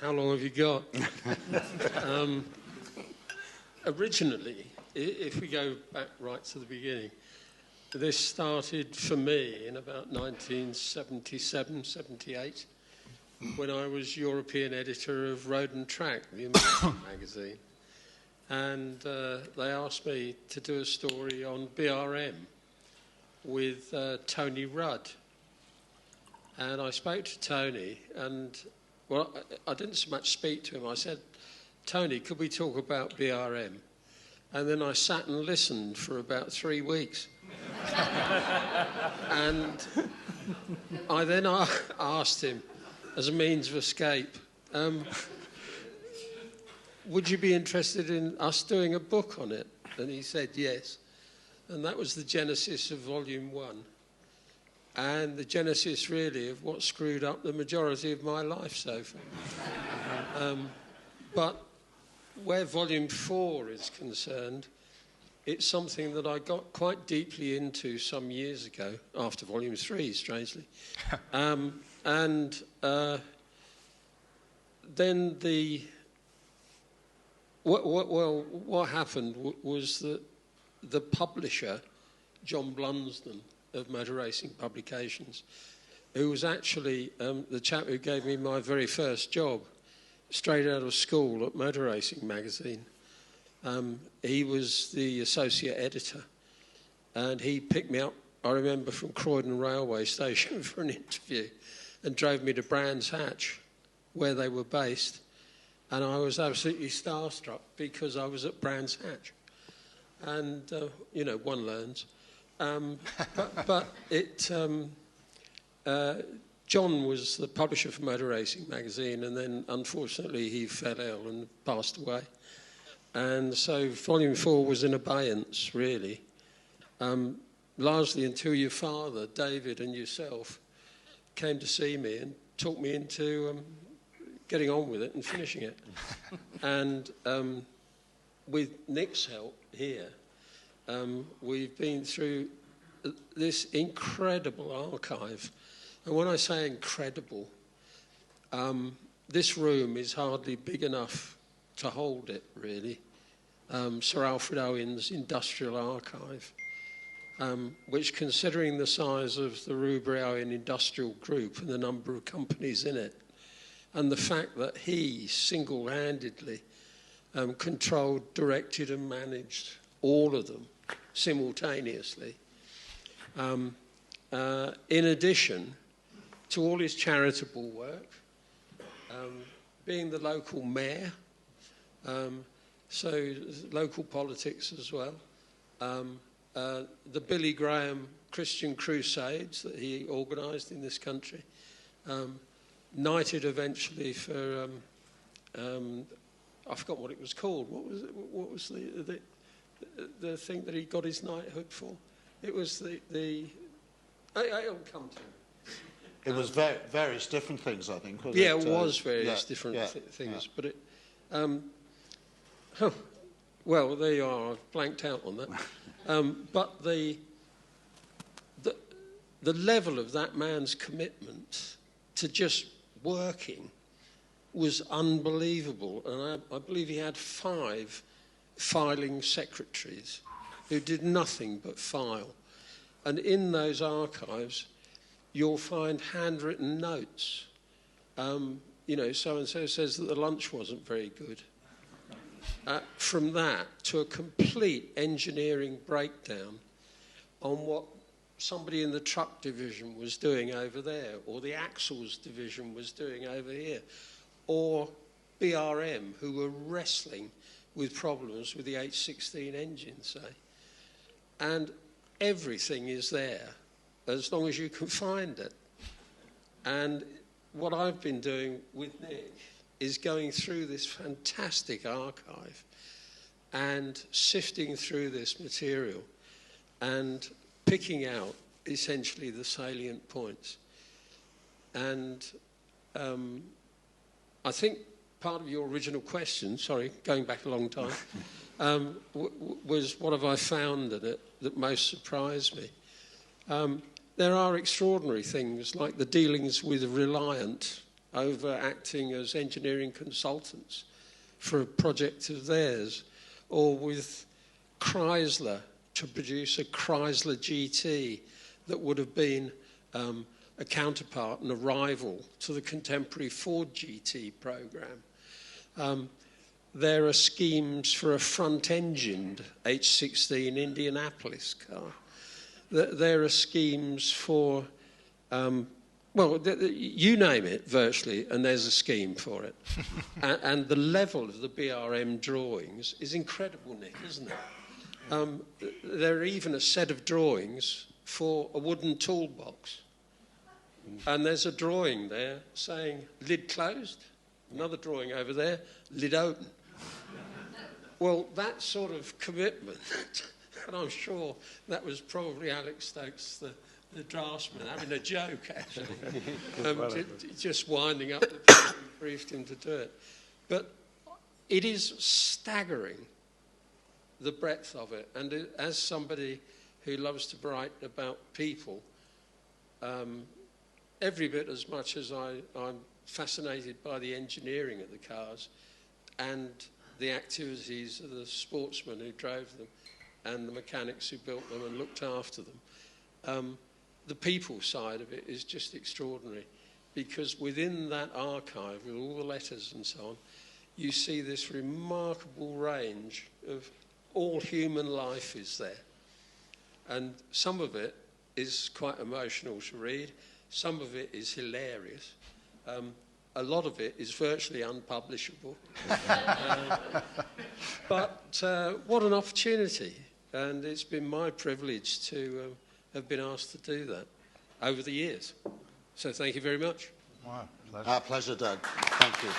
Speaker 9: How long have you got? Originally, if we go back right to the beginning, this started for me in about 1977, 78, when I was European editor of Road and Track, the American magazine. And they asked me to do a story on BRM with Tony Rudd. And I spoke to Tony, and, well, I didn't so much speak to him. I said, Tony, could we talk about BRM? And then I sat and listened for about 3 weeks. And I then asked him, as a means of escape, would you be interested in us doing a book on it? And he said yes. And that was the genesis of Volume 1. And the genesis, really, of what screwed up the majority of my life so far. But where Volume 4 is concerned, it's something that I got quite deeply into some years ago, after Volume 3, strangely. Then what happened was that the publisher, John Blunsden of Motor Racing Publications, who was actually the chap who gave me my very first job straight out of school at Motor Racing magazine. He was the associate editor, and he picked me up, I remember, from Croydon railway station for an interview and drove me to Brands Hatch, where they were based. And I was absolutely starstruck because I was at Brands Hatch. And, you know, one learns. John was the publisher for Motor Racing magazine, and then, unfortunately, he fell ill and passed away. And so Volume 4 was in abeyance, really, largely until your father, David, and yourself came to see me and talked me into getting on with it and finishing it. And with Nick's help here, we've been through this incredible archive. And when I say incredible, this room is hardly big enough to hold it, really. Sir Alfred Owen's Industrial Archive, which, considering the size of the Rubery Owen Industrial Group and the number of companies in it, and the fact that he single-handedly controlled, directed and managed all of them simultaneously, in addition to all his charitable work, being the local mayor, so local politics as well, the Billy Graham Christian Crusades that he organised in this country, knighted eventually for, I forgot what it was called. What was the thing that he got his knighthood for? It was I'll come to it.
Speaker 2: It was various different things, I think.
Speaker 9: Yeah, it was various different things. Yeah. But well, there you are. I've blanked out on that. But the level of that man's commitment to just working was unbelievable. And I believe he had 5 filing secretaries who did nothing but file. And in those archives, you'll find handwritten notes. You know, so-and-so says that the lunch wasn't very good. From that to a complete engineering breakdown on what somebody in the truck division was doing over there, or the axles division was doing over here, or BRM, who were wrestling with problems with the H16 engine, say. And everything is there, as long as you can find it. And what I've been doing with Nick is going through this fantastic archive and sifting through this material and picking out essentially the salient points. And I think part of your original question, sorry, going back a long time, was what have I found in it that most surprised me. There are extraordinary things like the dealings with Reliant over acting as engineering consultants for a project of theirs, or with Chrysler to produce a Chrysler GT that would have been a counterpart and a rival to the contemporary Ford GT program. There are schemes for a front-engined H16 Indianapolis car. There are schemes for, well, you name it virtually, and there's a scheme for it. and the level of the BRM drawings is incredible, Nick, isn't it? There are even a set of drawings for a wooden toolbox. And there's a drawing there saying lid closed, another drawing over there, lid open. Well, that sort of commitment, and I'm sure that was probably Alex Stokes, the draftsman, having a joke, actually, just winding up the people who briefed him to do it. But it is staggering, the breadth of it. And as somebody who loves to write about people, every bit as much as I'm fascinated by the engineering of the cars and the activities of the sportsmen who drove them and the mechanics who built them and looked after them. The people side of it is just extraordinary, because within that archive, with all the letters and so on, you see this remarkable range of all human life is there. And some of it is quite emotional to read. Some of it is hilarious. A lot of it is virtually unpublishable. But what an opportunity. And it's been my privilege to have been asked to do that over the years. So thank you very much.
Speaker 2: Wow, pleasure. Our pleasure, Doug. Thank you.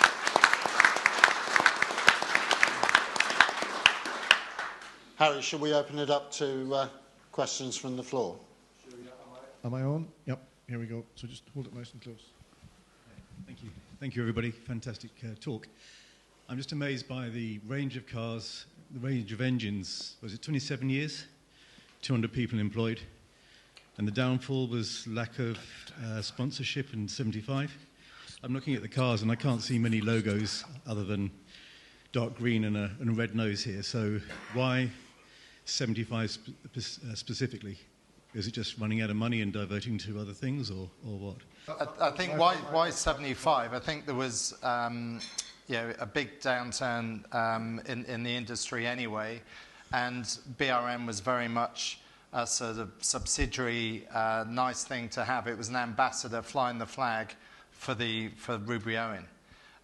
Speaker 2: Harry, shall we open it up to questions from the floor?
Speaker 10: Am I on? Yep, here we go. So just hold it nice and close. Thank you. Thank you, everybody. Fantastic talk. I'm just amazed by the range of cars, the range of engines. Was it 27 years? 200 people employed. And the downfall was lack of sponsorship in 75. I'm looking at the cars and I can't see many logos other than dark green and a red nose here. So why 75 specifically? Is it just running out of money and diverting to other things, or what?
Speaker 6: I think why 75? I think there was a big downturn in the industry anyway, and BRM was very much a sort of subsidiary, nice thing to have. It was an ambassador flying the flag for Rubery Owen,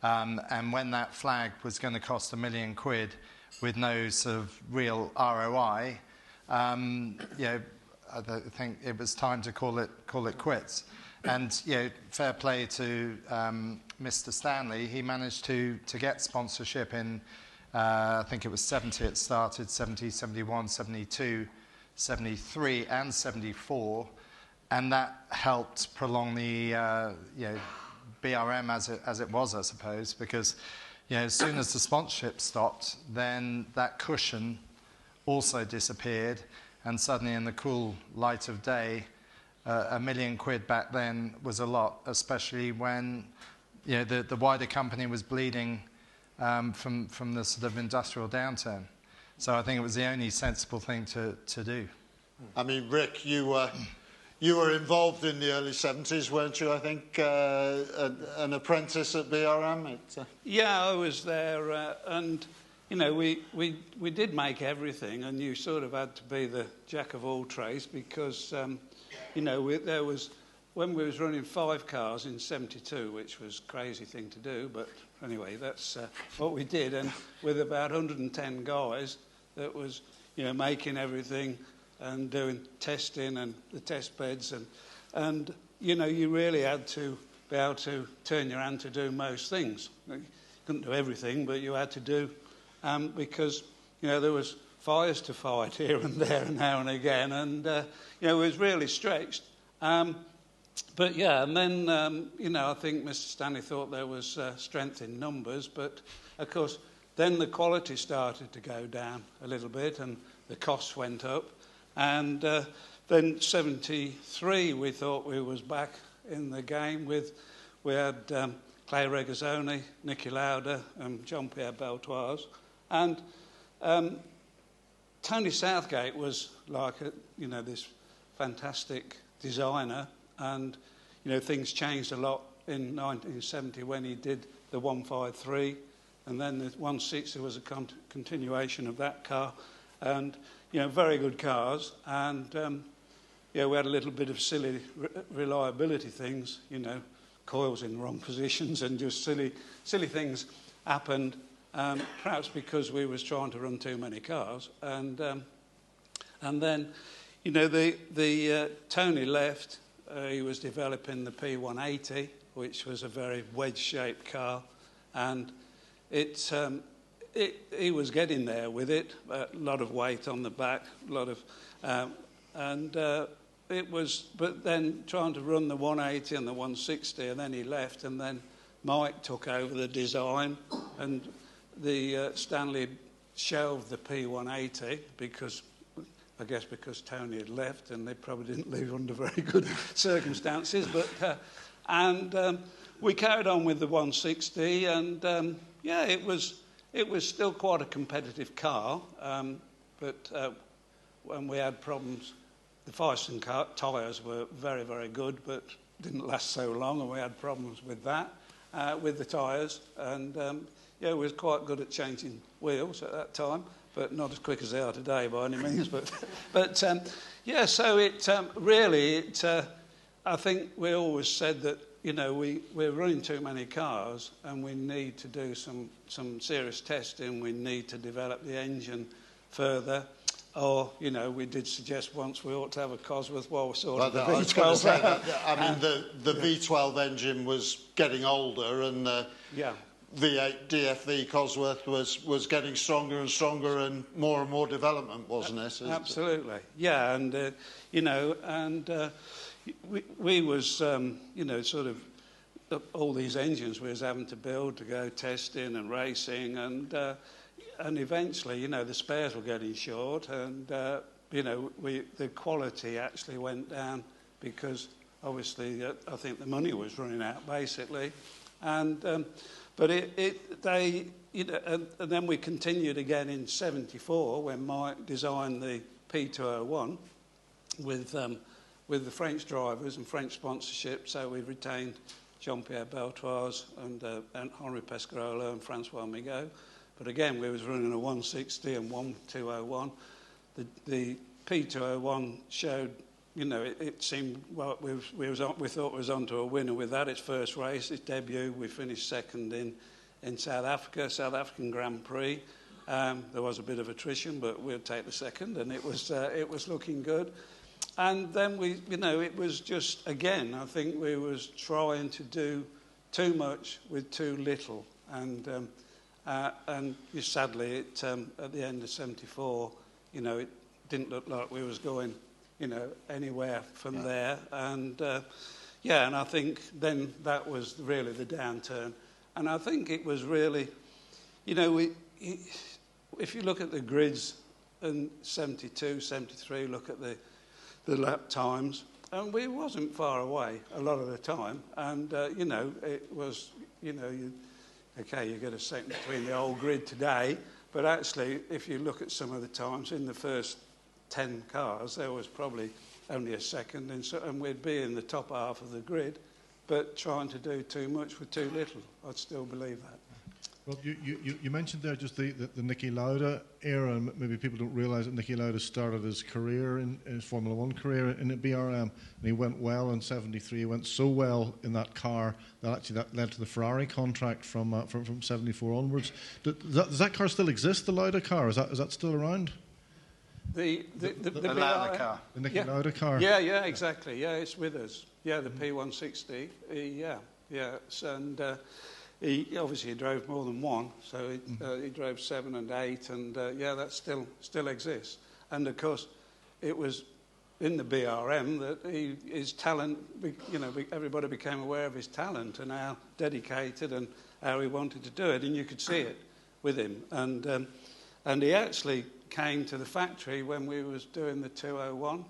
Speaker 6: and when that flag was going to cost £1 million with no sort of real ROI, I think it was time to call it quits. And fair play to Mr. Stanley. He managed to get sponsorship in, I think it was 70 it started, 70, 71, 72, 73 and 74. And that helped prolong the BRM as it was, I suppose, because as soon as the sponsorship stopped, then that cushion also disappeared. And suddenly, in the cool light of day, £1 million back then was a lot, especially when the wider company was bleeding from the sort of industrial downturn. So I think it was the only sensible thing to do.
Speaker 2: I mean, Rick, you were involved in the early 70s, weren't you? I think an apprentice at BRM.
Speaker 4: Yeah, I was there, and you know, we did make everything, and you sort of had to be the jack of all trades because you know, there was when we was running 5 cars in '72, which was a crazy thing to do, but anyway, that's what we did, and with about 110 guys, that was, you know, making everything and doing testing and the test beds, and you know, you really had to be able to turn your hand to do most things. You couldn't do everything, but you had to do, because, you know, there was fires to fight here and there and now and again, and you know, it was really stretched. But yeah, and then, you know, I think Mr. Stanley thought there was strength in numbers, but of course, then the quality started to go down a little bit and the costs went up. And then 73, we thought we was back in the game we had Clay Regazzoni, Nicky Lauder and Jean-Pierre Beltoise. And Tony Southgate was like, you know, this fantastic designer, and, you know, things changed a lot in 1970 when he did the 153, and then the 160 was a continuation of that car, and, you know, very good cars, and yeah, we had a little bit of silly reliability things, you know, coils in wrong positions and just silly things happened, perhaps because we was trying to run too many cars, and then, you know, the Tony left. He was developing the P180, which was a very wedge-shaped car, and he was getting there with it. A lot of weight on the back, a lot of, it was. But then trying to run the 180 and the 160, and then he left, and then Mike took over the design, and the Stanley shelved the P180 because, I guess, because Tony had left, and they probably didn't leave under very good circumstances. But we carried on with the 160, and yeah, it was still quite a competitive car. But when we had problems, the Firestone tyres were very, very good, but didn't last so long, and we had problems with that, with the tyres. And yeah, we was quite good at changing wheels at that time, but not as quick as they are today by any means. But yeah, so it really, I think we always said that, you know, we're running too many cars and we need to do some serious testing. We need to develop the engine further. Or, you know, we did suggest once we ought to have a Cosworth while sort of the V12.
Speaker 2: I mean, the V12 engine was getting older, and
Speaker 4: yeah.
Speaker 2: V8 DFV Cosworth was getting stronger and stronger, and more development, wasn't it?
Speaker 4: Absolutely, yeah, and you know, and we was you know, sort of all these engines we was having to build to go testing and racing, and eventually, you know, the spares were getting short, and you know, the quality actually went down because obviously I think the money was running out basically, and. But they, you know, and then we continued again in '74 when Mike designed the P201 with the French drivers and French sponsorship. So we retained Jean-Pierre Beltoise and Henri Pescarolo and Francois Migaud. But again, we was running a 160 and 1201. The P201 showed, you know, it seemed, well, we thought we was on to a winner with that. Its first race, its debut, we finished second in South Africa, South African Grand Prix. There was a bit of attrition, but we'll take the second, and it was looking good. And then we, you know, it was just, again, I think we was trying to do too much with too little, and sadly, at the end of '74, you know, it didn't look like we was going, you know, anywhere from there. And yeah, and I think then that was really the downturn. And I think it was really, you know, if you look at the grids in '72, '73, look at the lap times, and we wasn't far away a lot of the time. And, you know, it was, you know, you get a second between the old grid today, but actually, if you look at some of the times in the first
Speaker 11: 10 cars, there was probably only a second, and we'd be in the top half of the grid, but trying to do too much with too little. I'd still believe that.
Speaker 10: Well, you mentioned there just the Niki Lauda era, and maybe people don't realise that Niki Lauda started his career in his Formula One career in the BRM, and he went well in '73. He went so well in that car that actually that led to the Ferrari contract from '74 onwards. Does that car still exist? The Lauda car, is that still around?
Speaker 11: The
Speaker 1: Lauda car,
Speaker 10: the Niki Lauda car.
Speaker 11: Yeah, exactly. Yeah, it's with us. Yeah, the P160. And. He obviously drove more than one, so he drove 7 and 8, and that still exists. And of course, it was in the BRM that his talent, everybody became aware of his talent and how dedicated and how he wanted to do it, and you could see it with him. And he actually came to the factory when we was doing the 201,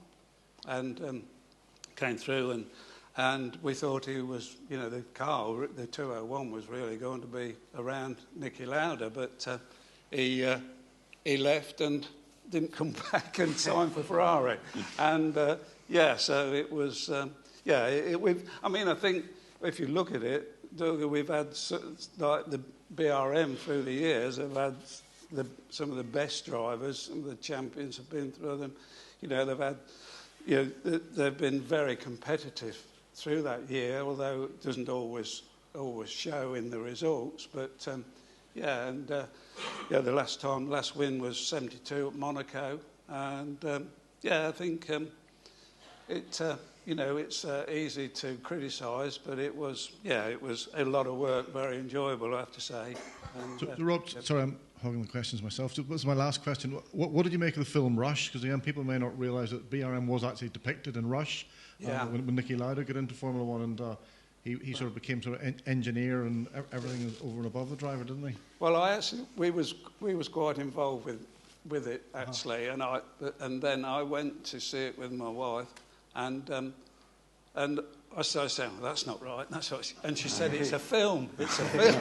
Speaker 11: and came through and we thought he was, the car, the 201 was really going to be around Niki Lauda, but he left and didn't come back and sign for Ferrari. And so it was, I think if you look at it, Douga, we've had, like the BRM through the years, have had some of the best drivers, some of the champions have been through them. They've had, they've been very competitive through that year, although it doesn't always show in the results. But the last win was '72 at Monaco, and I think it's easy to criticise, but it was a lot of work, very enjoyable, I have to say. And,
Speaker 10: Rob, sorry, I'm hogging the questions myself. So, what's my last question? What did you make of the film Rush? Because again, people may not realise that BRM was actually depicted in Rush. When Niki Lauda got into Formula One, and he sort of became sort of engineer and everything over and above the driver, didn't he?
Speaker 11: Well, we was quite involved with it actually, and then I went to see it with my wife, and I started saying, well, that's not right. And she said, it's a film. It's a film.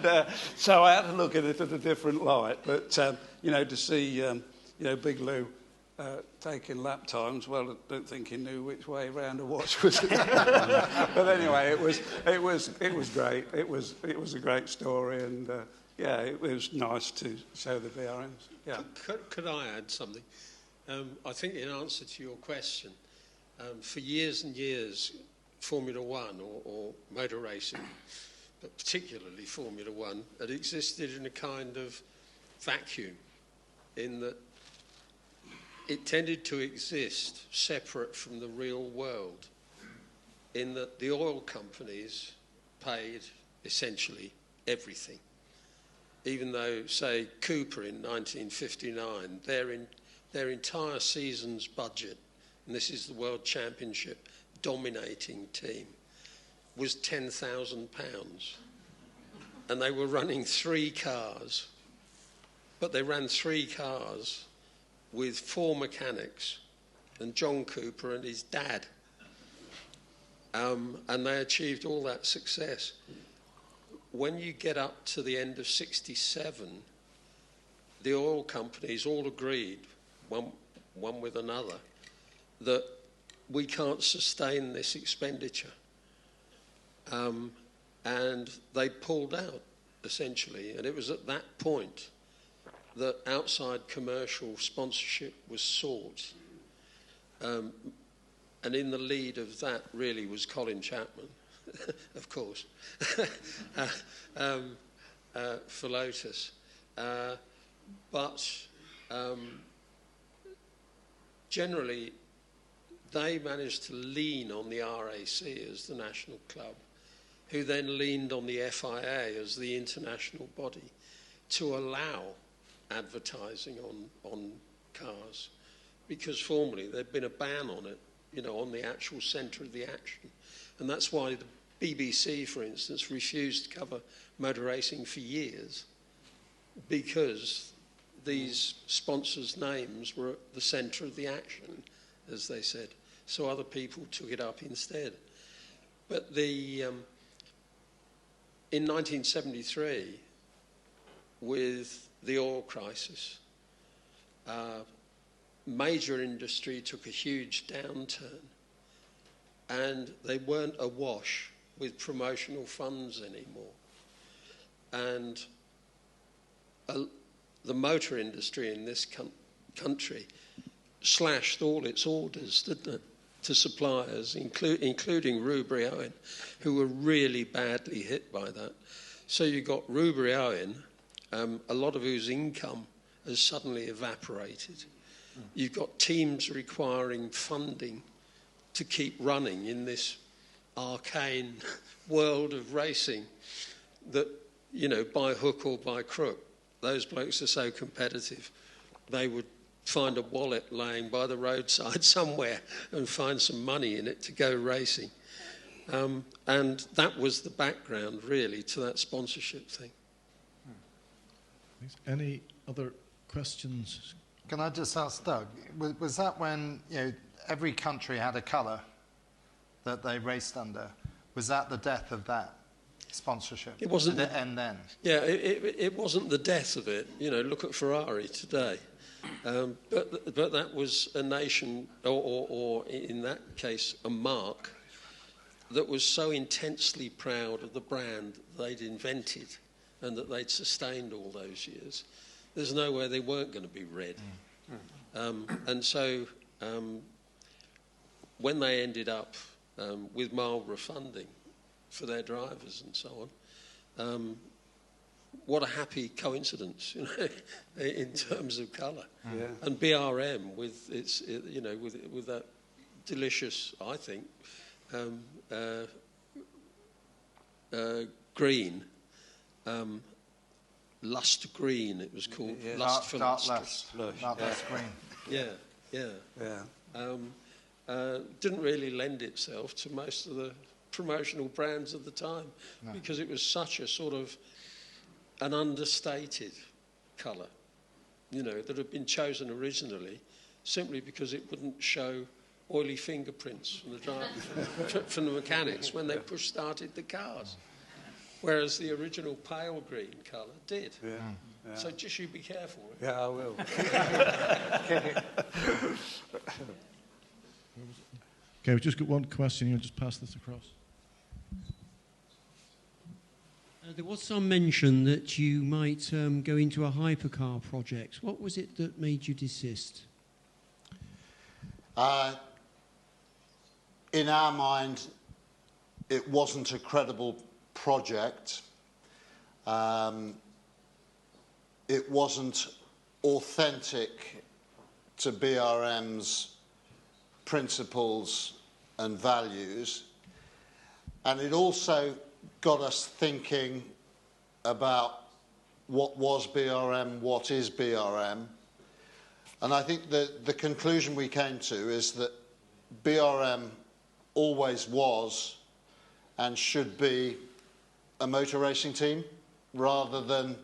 Speaker 11: And, so I had to look at it at a different light. But, to see, Big Lou taking lap times, well, I don't think he knew which way round a watch was. But anyway, it was great. It was a great story, and, it was nice to show the BRMs. Yeah.
Speaker 9: Could I add something? I think in answer to your question, for years and years, Formula One or motor racing, but particularly Formula One, had existed in a kind of vacuum, in that it tended to exist separate from the real world, in that the oil companies paid essentially everything. Even though, say, Cooper in 1959, their entire season's budget, and this is the World Championship dominating team, was £10,000. And they were running 3 cars, but they ran 3 cars with 4 mechanics and John Cooper and his dad. And they achieved all that success. When you get up to the end of '67, the oil companies all agreed, one with another, that we can't sustain this expenditure. And they pulled out, essentially. And it was at that point that outside commercial sponsorship was sought. And in the lead of that really was Colin Chapman, of course, for Lotus. But generally, they managed to lean on the RAC as the national club, who then leaned on the FIA as the international body to allow advertising on cars, because formerly there'd been a ban on it, on the actual centre of the action. And that's why the BBC, for instance, refused to cover motor racing for years, because these sponsors' names were at the centre of the action, as they said. So other people took it up instead. But in 1973, with the oil crisis, major industry took a huge downturn, and they weren't awash with promotional funds anymore. And the motor industry in this country slashed all its orders, didn't it, to suppliers, including Rubery Owen, who were really badly hit by that. So you got Rubery Owen, a lot of whose income has suddenly evaporated. You've got teams requiring funding to keep running in this arcane world of racing that, you know, by hook or by crook, those blokes are so competitive, they would find a wallet laying by the roadside somewhere and find some money in it to go racing. And that was the background, really, to that sponsorship thing.
Speaker 10: Any other questions?
Speaker 6: Can I just ask Doug, was that when, you know, every country had a colour that they raced under? Was that the death of that sponsorship?
Speaker 9: It wasn't.
Speaker 6: Did it end then?
Speaker 9: Yeah, it wasn't the death of it. You know, look at Ferrari today. But that was a nation, or in that case, a marque, that was so intensely proud of the brand they'd invented and that they'd sustained all those years. There's nowhere they weren't going to be red. And so when they ended up with Marlborough funding for their drivers and so on, what a happy coincidence, you know, in terms of colour.
Speaker 11: Yeah.
Speaker 9: And BRM with its, you know, with that delicious, I think, green, lust green. It was called lust for
Speaker 6: dark
Speaker 9: lustrous.
Speaker 6: lust green.
Speaker 9: Didn't really lend itself to most of the promotional brands of the time because it was such a sort of an understated colour, you know, that had been chosen originally simply because it wouldn't show oily fingerprints from the from the mechanics when they push-started the cars, whereas the original pale green colour did.
Speaker 11: Yeah.
Speaker 9: So just you be careful.
Speaker 11: Yeah, I will.
Speaker 10: Okay, we've just got one question. You'll just pass this across.
Speaker 12: There was some mention that you might go into a hypercar project. What was it that made you desist?
Speaker 2: In our mind, it wasn't a credible project. It wasn't authentic to BRM's principles and values. And it also got us thinking about what was BRM, what is BRM. And I think that the conclusion we came to is that BRM always was and should be a motor racing team rather than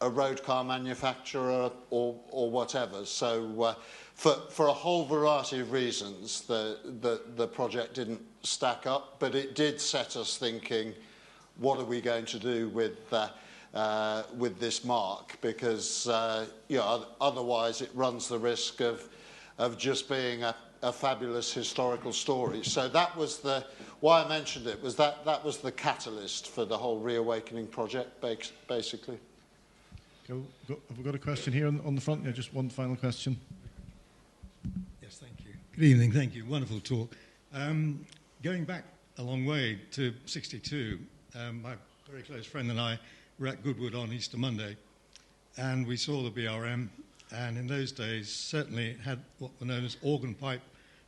Speaker 2: a road car manufacturer or whatever. So for a whole variety of reasons, the project didn't stack up, but it did set us thinking, what are we going to do with this marque? Because you know, otherwise it runs the risk of just being a fabulous historical story. So that was why I mentioned it, was that was the catalyst for the whole Reawakening project, basically.
Speaker 10: Okay, have we got a question here on the front? Yeah, just one final question.
Speaker 13: Yes, thank you. Good evening, thank you. Wonderful talk. Going back a long way to '62, my very close friend and I were at Goodwood on Easter Monday, and we saw the BRM, and in those days certainly it had what were known as organ pipe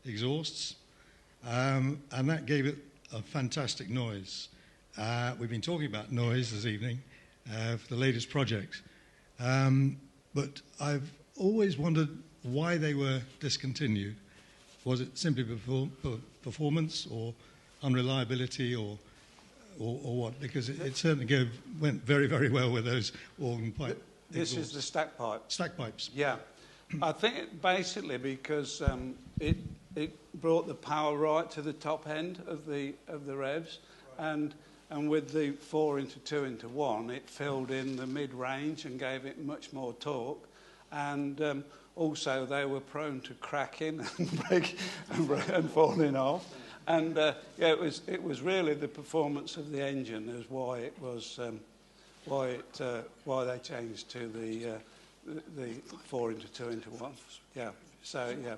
Speaker 13: exhausts, and that gave it a fantastic noise. We've been talking about noise this evening for the latest project, but I've always wondered why they were discontinued. Was it simply performance or unreliability or what? Because it certainly went very, very well with those organ pipe
Speaker 11: This
Speaker 13: exhausts.
Speaker 11: is the stack pipe.
Speaker 13: Stack pipes.
Speaker 11: Yeah. I think basically because it brought the power right to the top end of the revs, and with the 4 into 2 into 1, it filled in the mid-range and gave it much more torque. and also they were prone to cracking and break and falling off. And yeah, it was really the performance of the engine is why it was why they changed to the 4 into 2 into 1. Yeah. So yeah.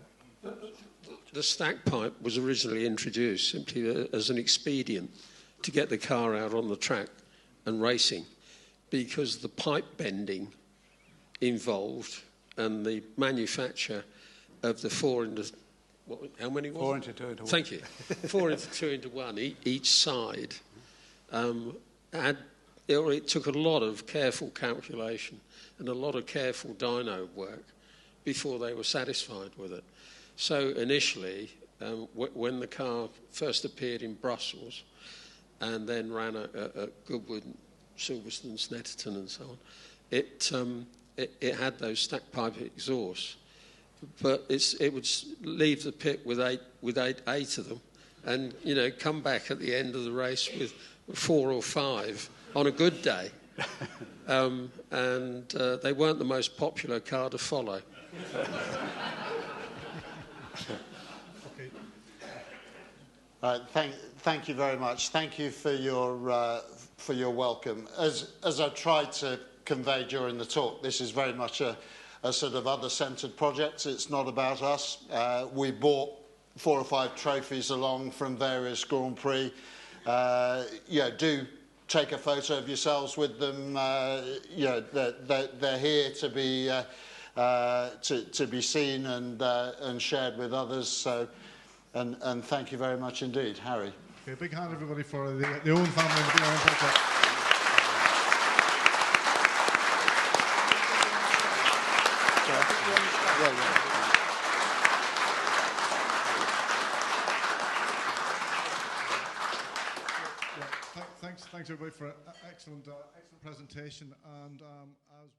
Speaker 9: The stack pipe was originally introduced simply as an expedient to get the car out on the track and racing, because the pipe bending involved and the manufacture of the 4 into... how many was
Speaker 11: 4
Speaker 9: it?
Speaker 11: into 2 into 1.
Speaker 9: Thank you. 4 into 2 into 1, each side. It took a lot of careful calculation and a lot of careful dyno work before they were satisfied with it. So initially, when the car first appeared in Brussels and then ran at Goodwood, Silverstone, Snetterton and so on, it had those stack pipe exhausts, but it would leave the pit with eight of them, and come back at the end of the race with 4 or 5 on a good day, and they weren't the most popular car to follow.
Speaker 2: Thank you very much. Thank you for your welcome. As I tried to convey during the talk, this is very much a sort of other-centred project. It's not about us. We brought 4 or 5 trophies along from various Grand Prix. Do take a photo of yourselves with them. They're here to be seen and shared with others. So, and thank you very much indeed, Harry.
Speaker 1: Okay, big hand everybody for the Owen family and the BRM project. Thanks everybody for an excellent presentation, and as